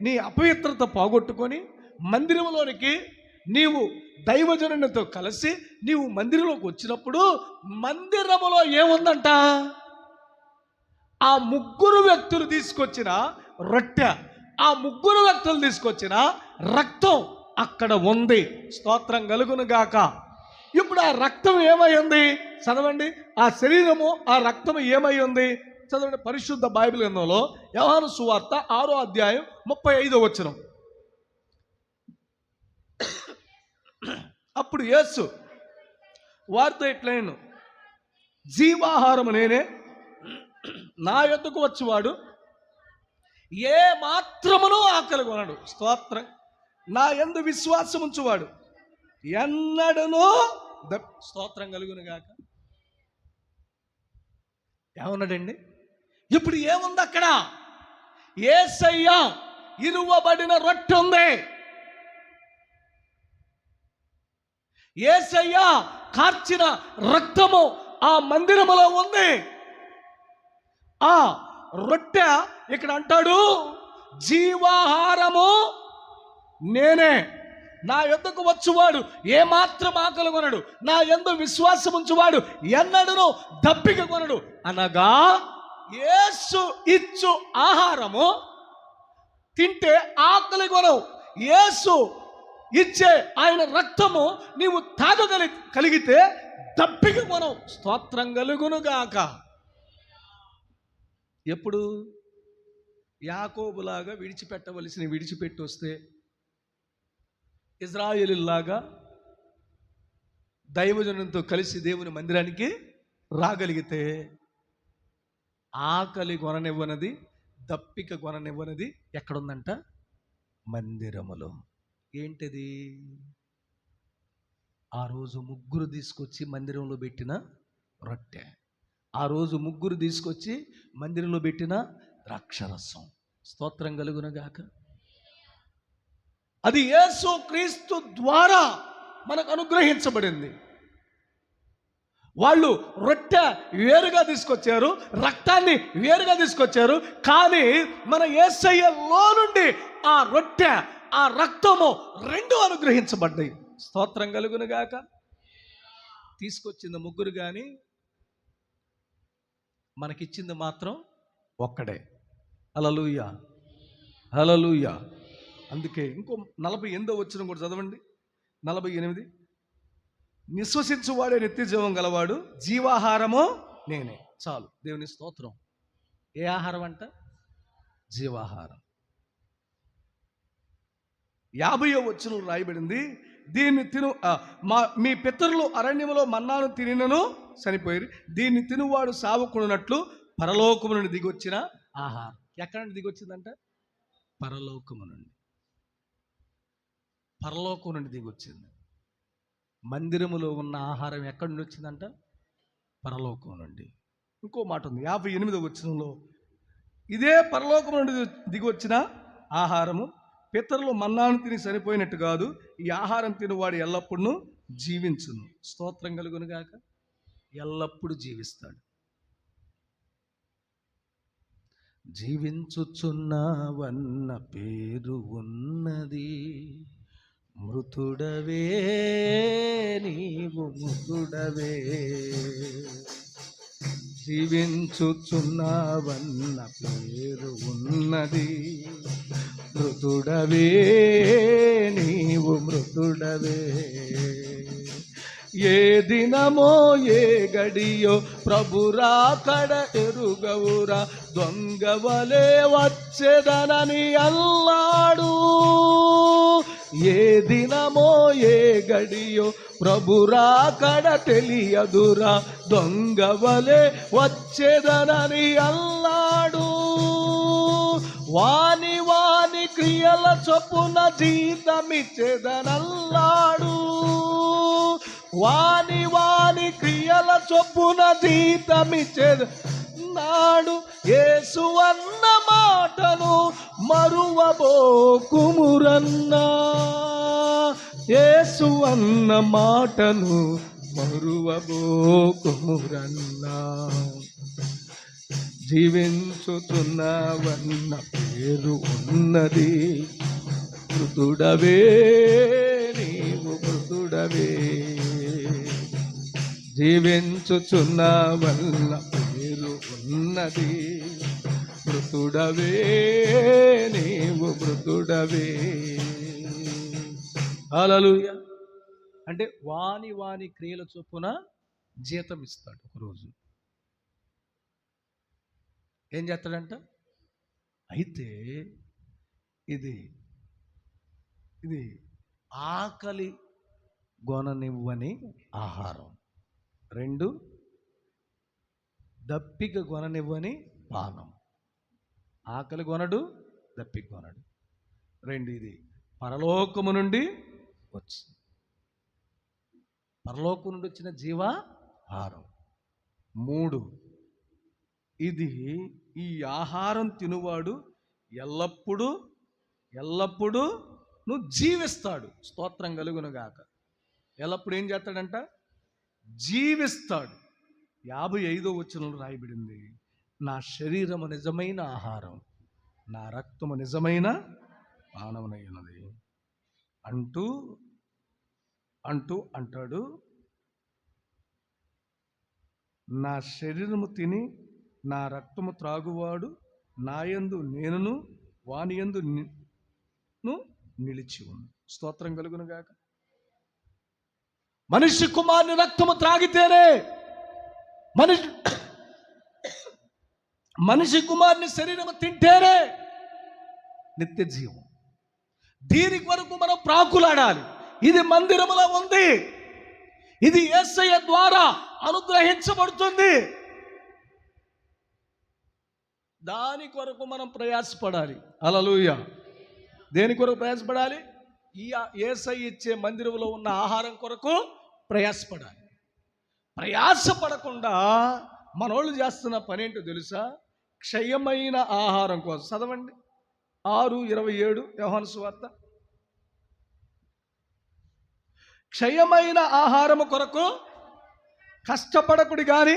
నీ అపవిత్రత పోగొట్టుకొని మందిరములోనికి నీవు దైవజనునితో కలిసి నీవు మందిరంలోకి వచ్చినప్పుడు మందిరములో ఏముందంట? ఆ ముగ్గురు వ్యక్తులు తీసుకొచ్చిన రొట్టె, ఆ ముగ్గురు వ్యక్తులు తీసుకొచ్చిన రక్తం అక్కడ ఉంది. స్తోత్రం కలుగును గాక. ఇప్పుడు ఆ రక్తం ఏమయ్యింది? చదవండి. ఆ శరీరము ఆ రక్తం ఏమై ఉంది? చదవండి పరిశుద్ధ బైబిల్ గ్రంథంలో యోహాను సువార్త 6వ అధ్యాయం 35వ వచనం. అప్పుడు యేసు వారితో ఇట్లైను, జీవాహారము నేనే, నా యొద్దకు వచ్చేవాడు ఏ మాత్రమునూ ఆకలి కొనడు. స్తోత్రం. నా యందు విశ్వాసం ఉంచువాడు ఎన్నడను స్తోత్రం కలుగును గాక. ఏమన్నాడండి? ఇప్పుడు ఏముంది అక్కడ? యేసయ్య ఇరువబడిన రొట్టె ఉంది. యేసయ్య కార్చిన రక్తము ఆ మందిరములో ఉంది. ఆ రొట్టె ఇక్కడ అంటాడు, జీవాహారము నేనే, నా యొద్దకు వచ్చువాడు ఏమాత్రం ఆకలి కొనడు, నా యందు విశ్వాసం ఉంచువాడు ఎన్నడను దప్పిక కొనడు. అనగా యేసు ఇచ్చు ఆహారము తింటే ఆకలి కొనవు. యేసు ఇచ్చే ఆయన రక్తము నీవు తాగగలిగితే దప్పిక కొనవు. స్తోత్రం కలుగును గాక. ఎప్పుడు? యాకోబులాగా విడిచిపెట్టవలసిన విడిచిపెట్టి వస్తే, ఇజ్రాయేలులాగా దైవజనంతో కలిసి దేవుని మందిరానికి రాగలిగితే ఆకలి కొననివ్వనది, దప్పిక కొననివ్వనది ఎక్కడుందంట? మందిరములో. ఏంటిది? ఆ రోజు ముగ్గురు తీసుకొచ్చి మందిరంలో పెట్టిన రొట్టె, ఆ రోజు ముగ్గురు తీసుకొచ్చి మందిరంలో పెట్టిన ద్రాక్షరసం. స్తోత్రం కలుగును గాక. అది యేసు క్రీస్తు ద్వారా మనకు అనుగ్రహించబడింది. వాళ్ళు రొట్టె వేరుగా తీసుకొచ్చారు, రక్తాన్ని వేరుగా తీసుకొచ్చారు. కానీ మన యేసయ్యలో నుండి ఆ రొట్టె ఆ రక్తము రెండు అనుగ్రహించబడ్డాయి. స్తోత్రం కలుగును గాక. తీసుకొచ్చింది ముగ్గురు, కానీ మనకిచ్చింది మాత్రం ఒక్కడే. హల్లెలూయా, హల్లెలూయా. అందుకే ఇంకో 48వ వచనం కూడా చదవండి. 48. నిశ్వసించువాడే నిత్య జీవం గలవాడు, జీవాహారము నేనే. చాలు. దేవుని స్తోత్రం. ఏ ఆహారం అంట? జీవాహారం. 50వ వచనం రాయబడింది, దీన్ని తిను మీ పితరులు అరణ్యములో మన్నాను తినినను చనిపోయి, దీన్ని తినువాడు సావుకున్నట్లు పరలోకము నుండి దిగొచ్చిన ఆహారం. ఎక్కడ నుండి దిగొచ్చిందంట? పరలోకము నుండి. పరలోకం నుండి దిగొచ్చింది. మందిరములో ఉన్న ఆహారం ఎక్కడి నుండి వచ్చిందంట? పరలోకం నుండి. ఇంకో మాట ఉంది 58వ వచనంలో, ఇదే పరలోకం నుండి దిగొచ్చిన ఆహారము పితరులు మన్నాను తిని చనిపోయినట్టు కాదు, ఈ ఆహారం తినవాడు ఎల్లప్పుడూ జీవించును. స్తోత్రం కలుగును గాక. ఎల్లప్పుడూ జీవిస్తాడు. జీవించుచున్నావన్న పేరు ఉన్నది, మృతుడవే నీవు మృతుడవే. జీవించుచున్నావన్న పేరు ఉన్నది, మృతుడవే నీవు మృతుడవే. ఏ దినమో ఏ గడియో ప్రభు రాకడ ఎరుగవురా, దొంగవలే వచ్చేదనని అల్లాడు. ఏ దినమో ఏ గడియో ప్రభు రాకడ తెలియదురా, దొంగవలే వచ్చేదనని అల్లాడు. వాని వాని క్రియల చొప్పున జీతమిచ్చేదనల్లాడు. వాని వాని క్రియల చొప్పున జీతమిచ్చేద నాడు. యేసు అన్న మాటను మరువబోకుమురన్నా, యేసు అన్న మాటను మరువబోకుమురన్నా. జీవించుతున్నవన్న పేరు ఉన్నది, మృతుడవే నీవు మృతుడవే. జీవించుచున్నవన్న పేరు ఉన్నది, మృతుడవే నీవు మృతుడవే. హల్లెలూయా. అంటే వాని వాని క్రియల చొప్పున జీతం ఇస్తాడు. ఒకరోజు ఏం చేస్తాడంట? అయితే ఇది ఇది ఆకలి గొననివ్వని ఆహారం. 2 దప్పిక గొననివ్వని పానం. ఆకలి గొనడు, దప్పిక గొనడు. 2 ఇది పరలోకము నుండి వచ్చింది, పరలోకం నుండి వచ్చిన జీవాహారం. 3 ఇది ఈ ఆహారం తినువాడు ఎల్లప్పుడూ నువ్వు జీవిస్తాడు. స్తోత్రం కలుగునుగాక. ఎల్లప్పుడు ఏం చేస్తాడంట? జీవిస్తాడు. 55వ వచనంలో రాయబడింది, నా శరీరము నిజమైన ఆహారం, నా రక్తము నిజమైన పానమునైనది అంటూ అంటాడు. నా శరీరము తిని నా రక్తము త్రాగువాడు నాయందు నేనును వానియందు నిలిచి ఉంది. స్తోత్రం కలుగును గాక. మనిషి కుమారుని రక్తము త్రాగితేనే, మనిషి కుమారుని శరీరము తింటేనే నిత్య జీవం. దీని కొరకు మనం ప్రాకులాడాలి. ఇది మందిరములో ఉంది, ఇది యేసయ్య ద్వారా అనుగ్రహించబడుతుంది. దాని కొరకు మనం ప్రయాసపడాలి. హల్లెలూయా. దేని కొరకు ప్రయాసపడాలి? ఈ యేసయ్య ఇచ్చే మందిరంలో ఉన్న ఆహారం కొరకు ప్రయాసపడాలి. ప్రయాసపడకుండా మనోళ్ళు చేస్తున్న పని ఏంటో తెలుసా? క్షయమైన ఆహారం కోసం. చదవండి 6:27 యోహాను సువార్త. క్షయమైన ఆహారము కొరకు కష్టపడకుడి గాని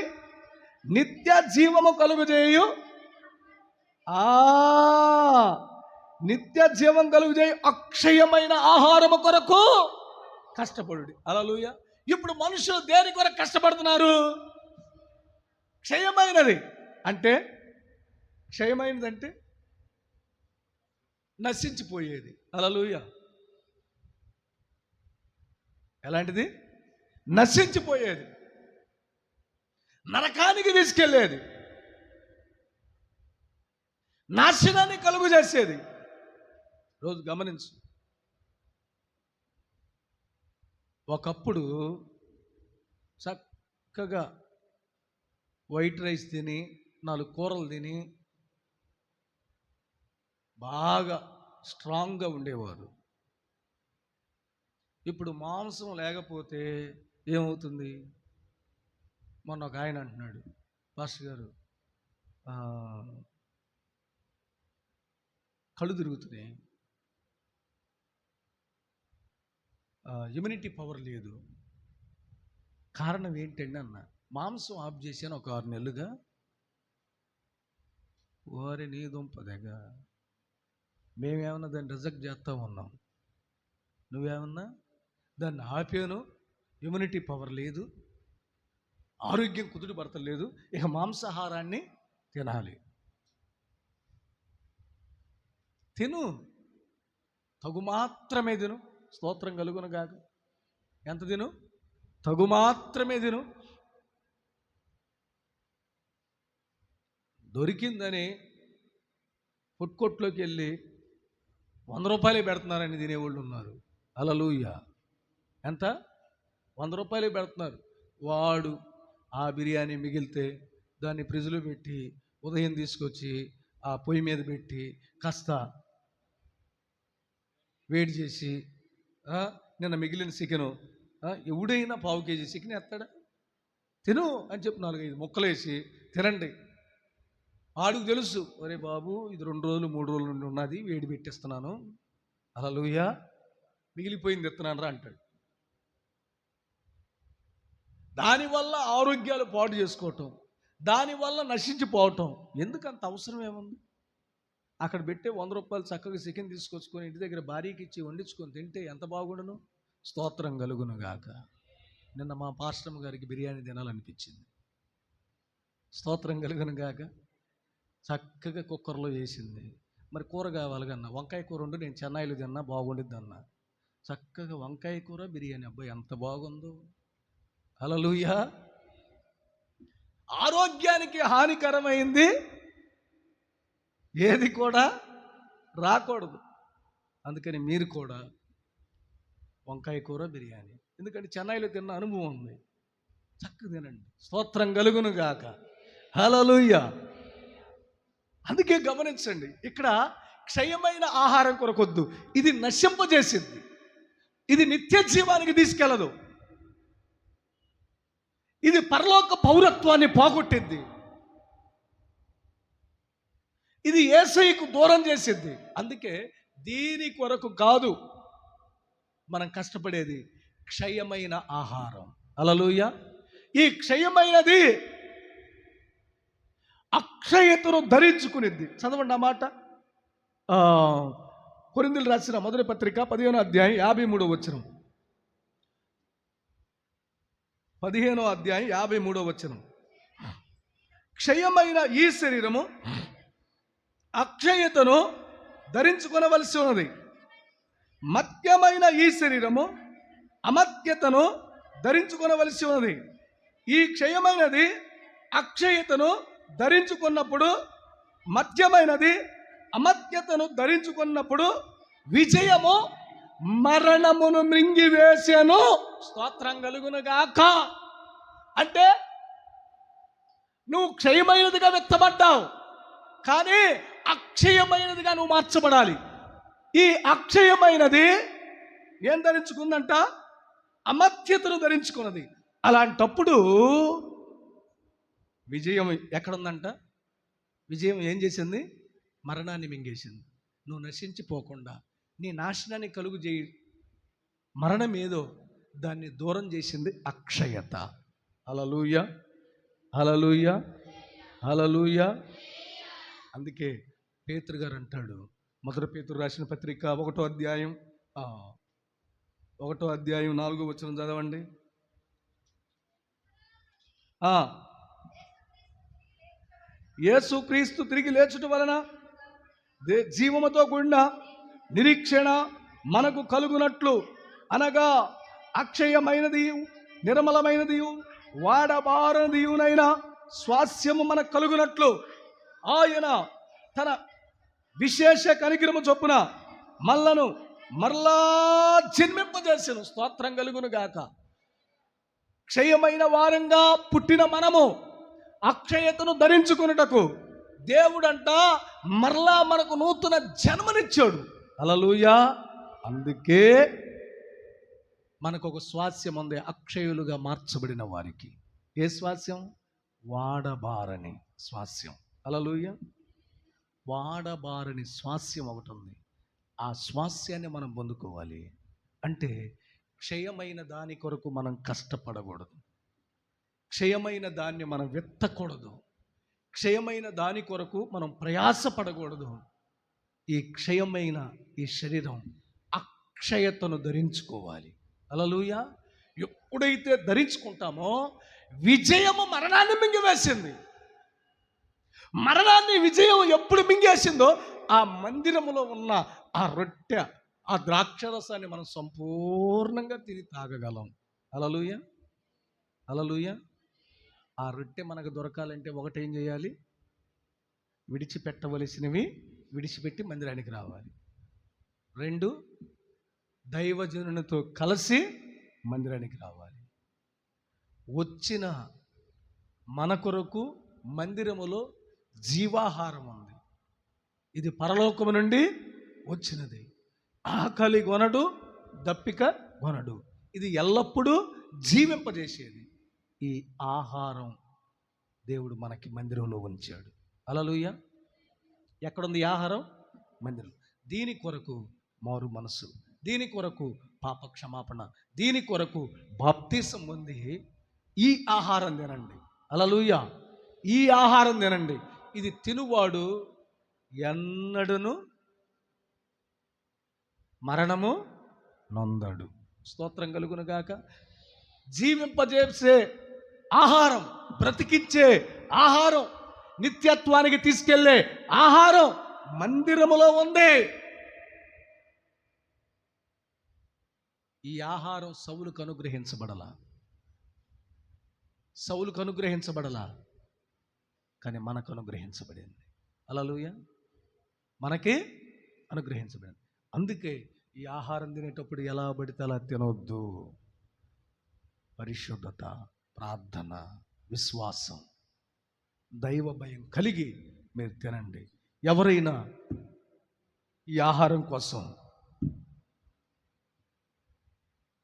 నిత్య జీవము కలుగజేయు నిత్య జీవం కలుగజేయు అక్షయమైన ఆహారము కొరకు కష్టపడుడి. హల్లెలూయా. ఇప్పుడు మనుషులు దేని కొరకు కష్టపడుతున్నారు? క్షయమైనది అంటే, క్షయమైనది అంటే నశించిపోయేది. హల్లెలూయా. ఎలాంటిది? నశించిపోయేది, నరకానికి తీసుకెళ్ళేది, నాశనాన్ని కలుగు చేసేది. రోజు గమనించు. ఒకప్పుడు చక్కగా వైట్ రైస్ తిని 4 కూరలు తిని బాగా స్ట్రాంగ్గా ఉండేవారు. ఇప్పుడు మాంసం లేకపోతే ఏమవుతుంది? మొన్న ఒక ఆయన అంటున్నాడు, పాస్టర్ గారు కళ్ళు తిరుగుతున్నాయి, ఇమ్యూనిటీ పవర్ లేదు. కారణం ఏంటండి అన్న. మాంసం ఆఫ్ చేశాను ఒక 6 నెలలుగా. ఓరి నీ దుంపదగా, మేమేమన్నా దాన్ని రిజెక్ట్ చేస్తూ ఉన్నాం, నువ్వేమన్నా దాన్ని ఆపాను. ఇమ్యూనిటీ పవర్ లేదు, ఆరోగ్యం కుదుట పడతలేదు, ఇక మాంసాహారాన్ని తినాలి. తిను, తగు మాత్రమే తిను. స్తోత్రం కలుగును గాక. ఎంత తిను? తగు మాత్రమే తిను. దొరికిందని ఫుడ్ కోర్ట్లోకి వెళ్ళి 100 రూపాయలే పెడుతున్నారని తినేవాళ్ళు ఉన్నారు. హల్లెలూయా. ఎంత? 100 రూపాయలే పెడుతున్నారు. వాడు ఆ బిర్యానీ మిగిలితే దాన్ని ఫ్రిడ్జ్లో పెట్టి ఉదయం తీసుకొచ్చి ఆ పొయ్యి మీద పెట్టి కాస్త వేడి చేసి నిన్న మిగిలిన చికెను ఎవడైనా 1/2 కేజీ చికెన్ ఎత్తాడా? తిను అని చెప్పి 4-5 ముక్కలు వేసి తినండి. ఆడికి తెలుసు, ఒరే బాబు ఇది 2 రోజులు 3 రోజుల నుండి ఉన్నది, వేడి పెట్టిస్తున్నాను, హల్లెలూయా, మిగిలిపోయింది ఎత్తున్నాను రా అంటాడు. దానివల్ల ఆరోగ్యాలు పాడు చేసుకోవటం, దానివల్ల నశించిపోవటం ఎందుకంత అవసరం ఏముంది? అక్కడ పెట్టే 100 రూపాయలు చక్కగా చికెన్ తీసుకొచ్చుకొని ఇంటి దగ్గర భార్యకి ఇచ్చి వండించుకొని తింటే ఎంత బాగుండును. స్తోత్రం కలుగును గాక. నిన్న మా పాస్టమ్ గారికి బిర్యానీ తినాలనిపించింది. స్తోత్రం కలుగును గాక. చక్కగా కుక్కర్లో వేసింది. మరి కూర కావాలి కన్నా, వంకాయ కూర ఉండి నేను చెన్నైలో తిన్నా బాగుండిద్ది అన్న. చక్కగా వంకాయ కూర బిర్యానీ, అబ్బాయి ఎంత బాగుందో. హల్లెలూయా. ఆరోగ్యానికి హానికరమైంది ఏది కూడా రాకూడదు. అందుకని మీరు కూడా వంకాయ కూర బిర్యానీ, ఎందుకంటే చెన్నైలో తిన్న అనుభవం ఉంది, చక్కగా తినండి. స్తోత్రం కలుగును గాక. హల్లెలూయా. అందుకే గమనించండి, ఇక్కడ క్షయమైన ఆహారం కొరకొద్దు. ఇది నశింపజేసింది, ఇది నిత్య జీవానికి తీసుకెళ్ళదు, ఇది పరలోక పౌరత్వాన్ని పోగొట్టింది, ఇది యేసయ్యకు దూరం చేసింది. అందుకే దీని కొరకు కాదు మనం కష్టపడేది, క్షయమైన ఆహారం. హల్లెలూయా. ఈ క్షయమైనది అక్షయతను ధరించుకునిద్ది. చదవండి ఆ మాట. కొరింథీయులకు రాసిన మొదటి పత్రిక 15వ అధ్యాయం 53వ వచనం. 15వ అధ్యాయం 53వ వచనం. క్షయమైన ఈ శరీరము అక్షయతను ధరించుకొనవలసి ఉన్నది, మత్యమైన ఈ శరీరము అమత్యతను ధరించుకొనవలసి ఉన్నది. ఈ క్షయమైనది అక్షయతను ధరించుకున్నప్పుడు, మధ్యమైనది అమత్యతను ధరించుకున్నప్పుడు విజయము మరణమును మృంగివేసెను. స్తోత్రం కలుగును గాక. అంటే నువ్వు క్షయమైనదిగా విత్తబడ్డావు, కానీ అక్షయమైనదిగా నువ్వు మార్చబడాలి. ఈ అక్షయమైనది ఏం ధరించుకుందంట? అమర్త్యతను ధరించుకున్నది. అలాంటప్పుడు విజయం ఎక్కడుందంట? విజయం ఏం చేసింది? మరణాన్ని మింగేసింది. నువ్వు నశించిపోకుండా నీ నాశనాన్ని కలుగు చేయి మరణం ఏదో దాన్ని దూరం చేసింది అక్షయత. హల్లెలూయా, హల్లెలూయా, హల్లెలూయా. అందుకే పేతురు గారు అంటాడు, మొదటి పేతురు రాసిన పత్రిక 1వ అధ్యాయం 4వ వచనం చదవండి. యేసుక్రీస్తు తిరిగి లేచుట వలన జీవముతో కూడిన నిరీక్షణ మనకు కలుగునట్లు, అనగా అక్షయమైనది నిర్మలమైనది వాడబారనిదియునైన స్వాస్యము మనకు కలుగునట్లు ఆయన తన విశేష కనికరము చొప్పున మరలా జన్మింపజేసెను. స్తోత్రం కలుగును గాక. క్షయమైన వారంగా పుట్టిన మనము అక్షయతను ధరించుకున్నటకు దేవుడంట మరలా మనకు నూతన జన్మనిచ్చాడు. హల్లెలూయా. అందుకే మనకు ఒక స్వాస్యం ఉంది, అక్షయులుగా మార్చబడిన వారికి. ఏ స్వాస్యం? వాడబారని స్వాస్యం. హల్లెలూయా. వాడబారని స్వాస్యం ఒకటి ఉంది. ఆ స్వాస్యాన్ని మనం పొందుకోవాలి అంటే క్షయమైన దాని కొరకు మనం కష్టపడకూడదు, క్షయమైన దాన్ని మనం వెత్తకూడదు, క్షయమైన దాని కొరకు మనం ప్రయాసపడకూడదు. ఈ క్షయమైన ఈ శరీరం అక్షయతను ధరించుకోవాలి. హల్లెలూయా. ఎప్పుడైతే ధరించుకుంటామో విజయము మరణాన్ని మింగివేసింది. మరణాన్ని విజయం ఎప్పుడు మింగేసిందో ఆ మందిరములో ఉన్న ఆ రొట్టె, ఆ ద్రాక్షరసాన్ని మనం సంపూర్ణంగా తిని తాగగలం. హల్లెలూయా. హల్లెలూయా. ఆ రొట్టె మనకు దొరకాలంటే ఒకటేం చేయాలి? విడిచిపెట్టవలసినవి విడిచిపెట్టి మందిరానికి రావాలి. 2, దైవజనునితో కలిసి మందిరానికి రావాలి. వచ్చిన మన కొరకు మందిరములో జీవాహారం ఉంది. ఇది పరలోకము నుండి వచ్చినది. ఆకలి కొనడు, దప్పిక కొనడు. ఇది ఎల్లప్పుడూ జీవింపజేసేది. ఈ ఆహారం దేవుడు మనకి మందిరంలో ఉంచాడు. హల్లెలూయా. ఎక్కడుంది ఈ ఆహారం? మందిరం. దీని కొరకు మారు మనసు, దీని కొరకు పాప క్షమాపణ, దీని కొరకు బాప్తిసం పొంది ఈ ఆహారం తినండి. హల్లెలూయా. ఈ ఆహారం తినండి. ఇది తినువాడు ఎన్నడను మరణము నొందడు. స్తోత్రం కలుగును గాక. జీవింపజేసే ఆహారం, బ్రతికించే ఆహారం, నిత్యత్వానికి తీసుకెళ్లే ఆహారం మందిరములో ఉంది. ఈ ఆహారం సౌలుకు అనుగ్రహించబడలా, కానీ మనకు అనుగ్రహించబడింది. హల్లెలూయా. మనకి అనుగ్రహించబడింది. అందుకే ఈ ఆహారం తినేటప్పుడు ఎలా పడితే అలా తినొద్దు. పరిశుద్ధత, ప్రార్థన, విశ్వాసం, దైవ భయం కలిగి మీరు తినండి. ఎవరైనా ఈ ఆహారం కోసం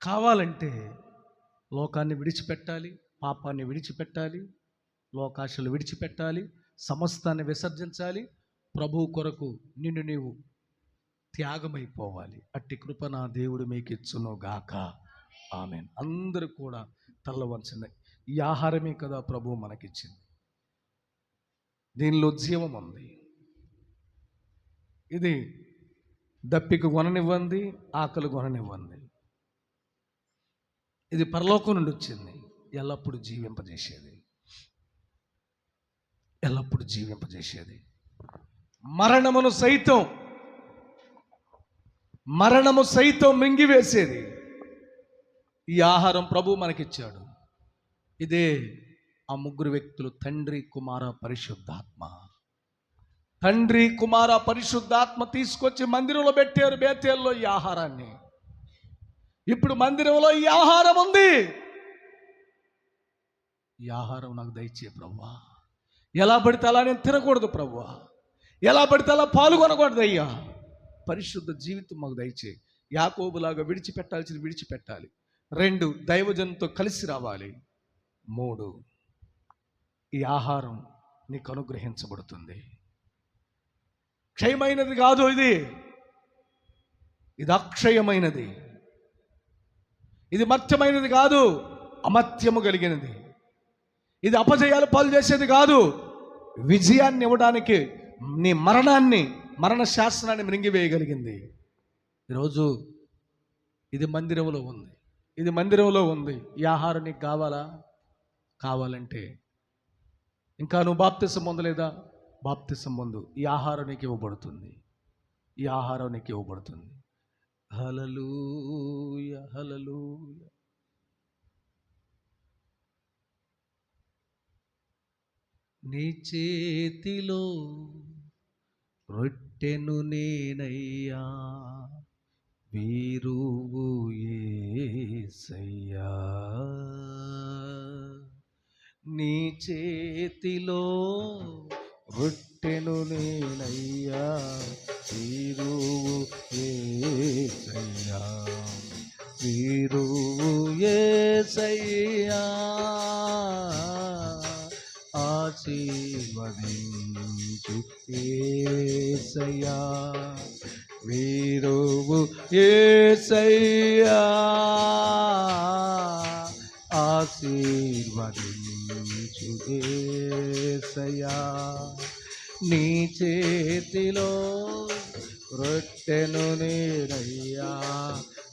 కావాలంటే లోకాన్ని విడిచిపెట్టాలి, పాపాన్ని విడిచిపెట్టాలి, లోకాశలు విడిచిపెట్టాలి, సమస్తాన్ని విసర్జించాలి. ప్రభువు కొరకు నిన్ను నీవు త్యాగమైపోవాలి. అట్టి కృప నా దేవుడు మీకు ఇచ్చును గాక. ఆమేన్. అందరూ కూడా తల్ల వంచండి. ఈ ఆహారమే కదా ప్రభువు మనకిచ్చింది. దీనిలో జీవం ఉంది. ఇది దప్పిక కొననివ్వండి, ఆకలి కొననివ్వండి. ఇది పరలోకం నుండి వచ్చింది. ఎల్లప్పుడూ జీవింపజేసేది, ఎల్లప్పుడూ జీవింపజేసేది. మరణము సైతం మింగివేసేది ఈ ఆహారం ప్రభు మనకిచ్చాడు. ఇదే ఆ ముగ్గురు వ్యక్తులు, తండ్రి, కుమార, పరిశుద్ధాత్మ. తండ్రి, కుమార, పరిశుద్ధాత్మ తీసుకొచ్చి మందిరంలో పెట్టారు, బేతేల్లో ఈ ఆహారాన్ని. ఇప్పుడు మందిరంలో ఈ ఆహారం ఉంది. ఈ ఆహారం నాకు దయచే ప్రభువా. ఎలా పడితే అలా నేను తినకూడదు ప్రభువా. ఎలా పడితే అలా పాల్గొనకూడదు అయ్యా. పరిశుద్ధ జీవితం మాకు దయచే. యాకోబులాగా విడిచిపెట్టాల్సింది విడిచిపెట్టాలి. 2, దైవజనంతో కలిసి రావాలి. 3, ఈ ఆహారం నీకు అనుగ్రహించబడుతుంది. క్షయమైనది కాదు ఇది అక్షయమైనది. ఇది మత్యమైనది కాదు, అమత్యము కలిగినది. ఇది అపజయాలు పాలు చేసేది కాదు, విజయాన్ని ఇవ్వడానికి నీ మరణ శాసనాన్ని మృంగివేయగలిగింది. ఈరోజు ఇది మందిరంలో ఉంది. ఈ ఆహారం నీకు కావాలంటే ఇంకా నువ్వు బాప్తిసం పొందలేదా? బాప్తిసం పొందు. ఈ ఆహారం నీకు ఇవ్వబడుతుంది. హల్లెలూయా, హల్లెలూయా. నీ చేతిలో రొట్టెను నేనయ్యా, వీరువు యేసయ్యా. నీ చేతిలో రొట్టెను నేనయ్యా, వీరువు యేసయ్యా, వీరువు యేసయ్యా. ఆశీర్వదించు యేసయ్యా, వీరువు యేసయ్యా. ఆశీర్వదించు యేసయ్యా. నీ చేతిలో రొట్టెను నేనయ్యా,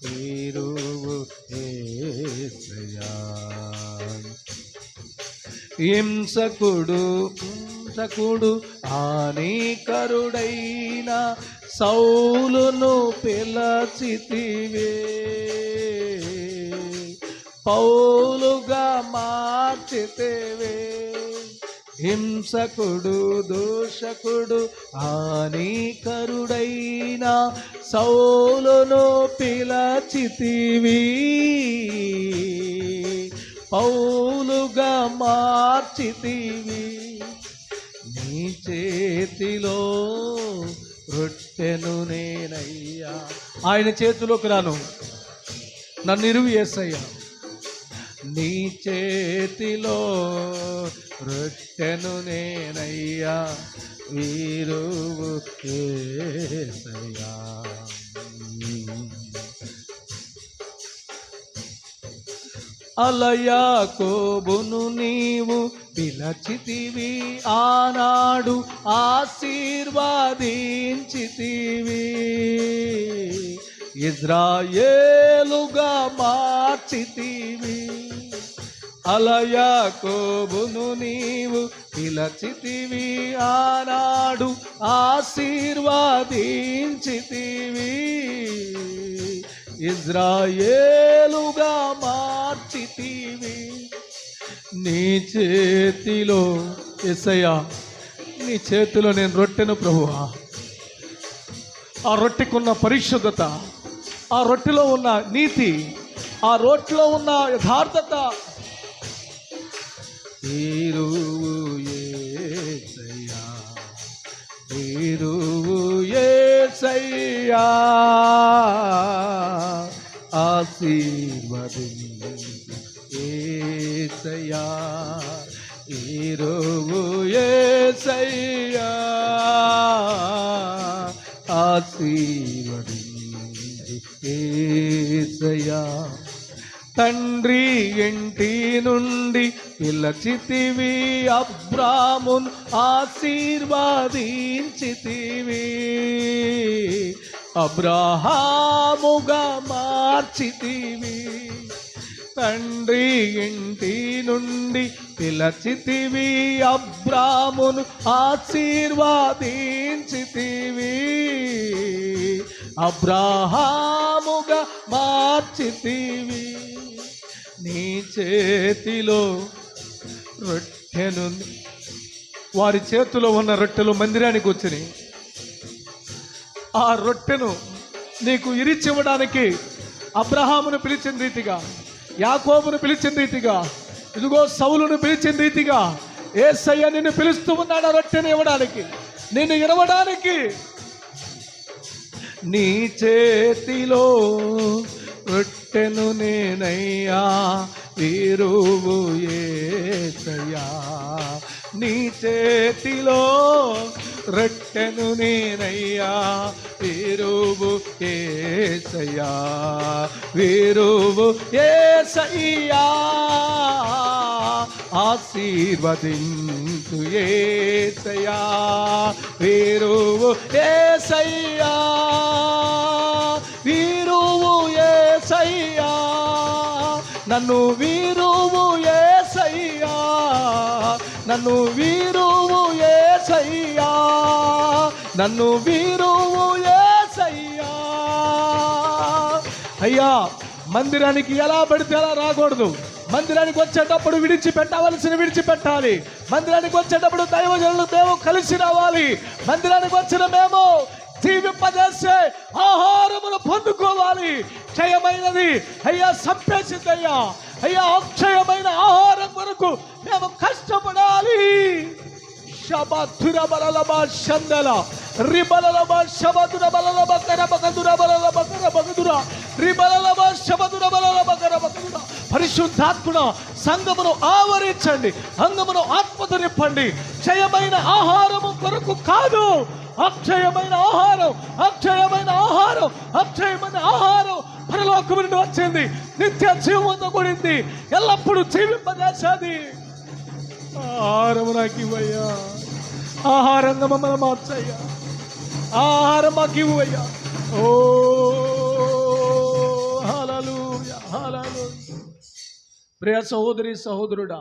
వీరువు యేసయ్యా. హింసకుడు హానికరుడైన సౌలును పిలచితివే, పౌలుగా మార్చితివి. హింసకుడు దూషకుడు హానికరుడైన సౌలును పిలచితివి. పౌలుగా మార్చితివి. నీ చేతిలో రొట్టెను నేనయ్యా. ఆయన చేతిలోకి రాను, నన్ను ఇరువు యేసయ్యా. నీ చేతిలో రొట్టెను నేనయ్యా, వీరువు యేసయ్యా. అలయాకోబును నీవు పిలచితివి, ఆనాడు ఆశీర్వాదించితివి. ఇజ్రాయేలుగా మార్చితివి. అలయాకోబును నీవు పిలచితివి, ఆనాడు ఆశీర్వాదించితివి. ఇజ్రాయేలుగా మార్చితివి. నీ చేతిలో యేసయ్యా, నీ చేతిలో నేను రొట్టెను ప్రభువా. ఆ రొట్టెకున్న పరిశుద్ధత, ఆ రొట్టెలో ఉన్న నీతి, ఆ రొట్టెలో ఉన్న యథార్థత, వీరువు యేసయ్యా, వీరువు యేసయ్యా. ఆశీర్వదించు యేసయ్యా, వీరువు యేసయ్యా. ఆశీర్వదించు యేసయ్యా. తండ్రి ఇంటి నుండి పిలచితివి, అబ్రామును ఆశీర్వాదించితివి. అబ్రహాముగా మార్చితివి. తండ్రి ఇంటి నుండి పిలచితివి, అబ్రామును ఆశీర్వాదించితివి. అబ్రహాముగా మార్చితివి. నీ చేతిలో రొట్టెను, వారి చేతిలో ఉన్న రొట్టెలు మందిరానికి వచ్చినాయి. ఆ రొట్టెను నీకు ఇరిచివ్వడానికి అబ్రహామును పిలిచిన రీతిగా, యాకోబును పిలిచిన రీతిగా, ఇదిగో సౌలును పిలిచిన రీతిగా యేసయ్య నిన్ను పిలుస్తూ ఉన్నాడు. ఆ రొట్టెను ఇవ్వడానికి, నిన్ను ఇరవడానికి. నీ చేతిలో రొట్టెను నేనయ్యా, వీరువు యేసయ్యా. నీ చేతిలో రొట్టెను నేనయ్యా, వీరువు యేసయ్యా, వీరువు యేసయ్యా. ఆశీర్వదించు యేసయ్యా, వీరువు యేసయ్యా, వీరువు యేసయ్యా. నన్ను వీరువు యేసయ్యా, నన్ను వీరువు యేసయ్యా, నన్ను వీరువు యేసయ్యా. అయ్యా, మందిరానికి ఎలా పడితే అలా రాకూడదు. మందిరానికి వచ్చేటప్పుడు విడిచిపెట్టవలసిన విడిచిపెట్టాలి. మందిరానికి వచ్చేటప్పుడు దైవజనులు దేవుడు కలిసి రావాలి. మందిరానికి వచ్చిన మేము జీవింపజేసే ఆహారమును పొందుకోవాలి. క్షయమైనది అయ్యా సంపేసిందయ్యా. అయ్యా, అక్షయమైన ఆహారం కొరకు మేము కష్టపడాలి. పరిశుద్ధాత్మను సంఘమును ఆవరించండి, అంగమును ఆత్మతో నింపండి. క్షయమైన ఆహారము కొరకు కాదు, అక్షయమైన ఆహారం, అక్షయమైన ఆహారం, అక్షయమైన ఆహారం పరలోకము నుండి వచ్చింది. నిత్య జీవంతో కూడింది, ఎల్లప్పుడూ జీవింపజేసేది. ఆహారము నాకు ఇవ్వయ్యా, ఆహారంగా మమ్మల్ని మార్చయ్యా, ఆహారం మాకు ఇవ్వయ్యా. ఓ హల్లెలూయా, హల్లెలూయా. ప్రియ సహోదరి సహోదరుడా,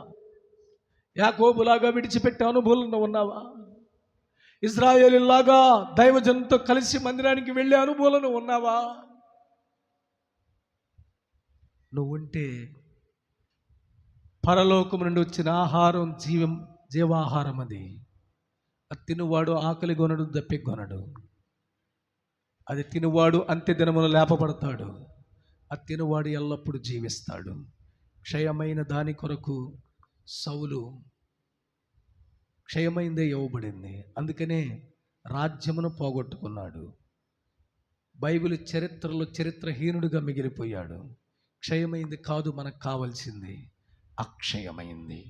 యాకోబులాగా విడిచిపెట్టే అనుభవంలో ఉన్నావా? ఇజ్రాయేలులాగా దైవజనుతో కలిసి మందిరానికి వెళ్ళే అనుభవంలో ఉన్నావా? నువ్వుంటే పరలోకం నుండి వచ్చిన ఆహారం జీవాహారం అది తినువాడు ఆకలి కొనడు, దప్పి కొనడు. అది తినువాడు అంత్య దినమున లేపబడతాడు. అది తినువాడు ఎల్లప్పుడూ జీవిస్తాడు. క్షయమైన దాని కొరకు సౌలు క్షయమైందే ఇవ్వబడింది. అందుకనే రాజ్యమును పోగొట్టుకున్నాడు. బైబిల్ చరిత్రలో చరిత్రహీనుడిగా మిగిలిపోయాడు. క్షయమైంది కాదు మనకు కావాల్సింది, అక్షయమైంది.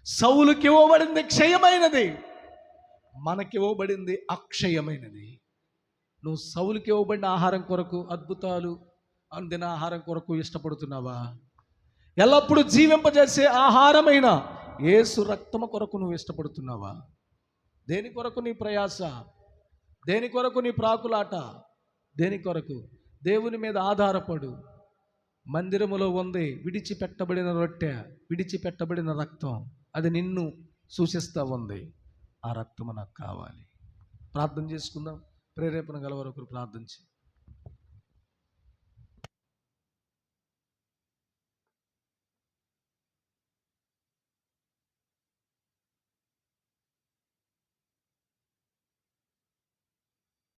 సౌలుకి ఇవ్వబడింది క్షయమైనది, మనకి ఇవ్వబడింది అక్షయమైనది. నువ్వు సౌలుకి ఇవ్వబడిన ఆహారం కొరకు, అద్భుతాలు అందిన ఆహారం కొరకు ఇష్టపడుతున్నావా? ఎల్లప్పుడూ జీవింపజేసే ఆహారమైన యేసు రక్తము కొరకు నువ్వు ఇష్టపడుతున్నావా? దేని కొరకు నీ ప్రయాస? దేని కొరకు నీ ప్రాకులాట? దేని కొరకు? దేవుని మీద ఆధారపడు. మందిరములో ఉంది విడిచిపెట్టబడిన రొట్టె, విడిచిపెట్టబడిన రక్తం. అది నిన్ను సూచిస్తూ ఉంది. ఆ రక్తము నాకు కావాలి. ప్రార్థన చేసుకుందాం. ప్రేరేపణ గలవారు ఒకరు ప్రార్థించి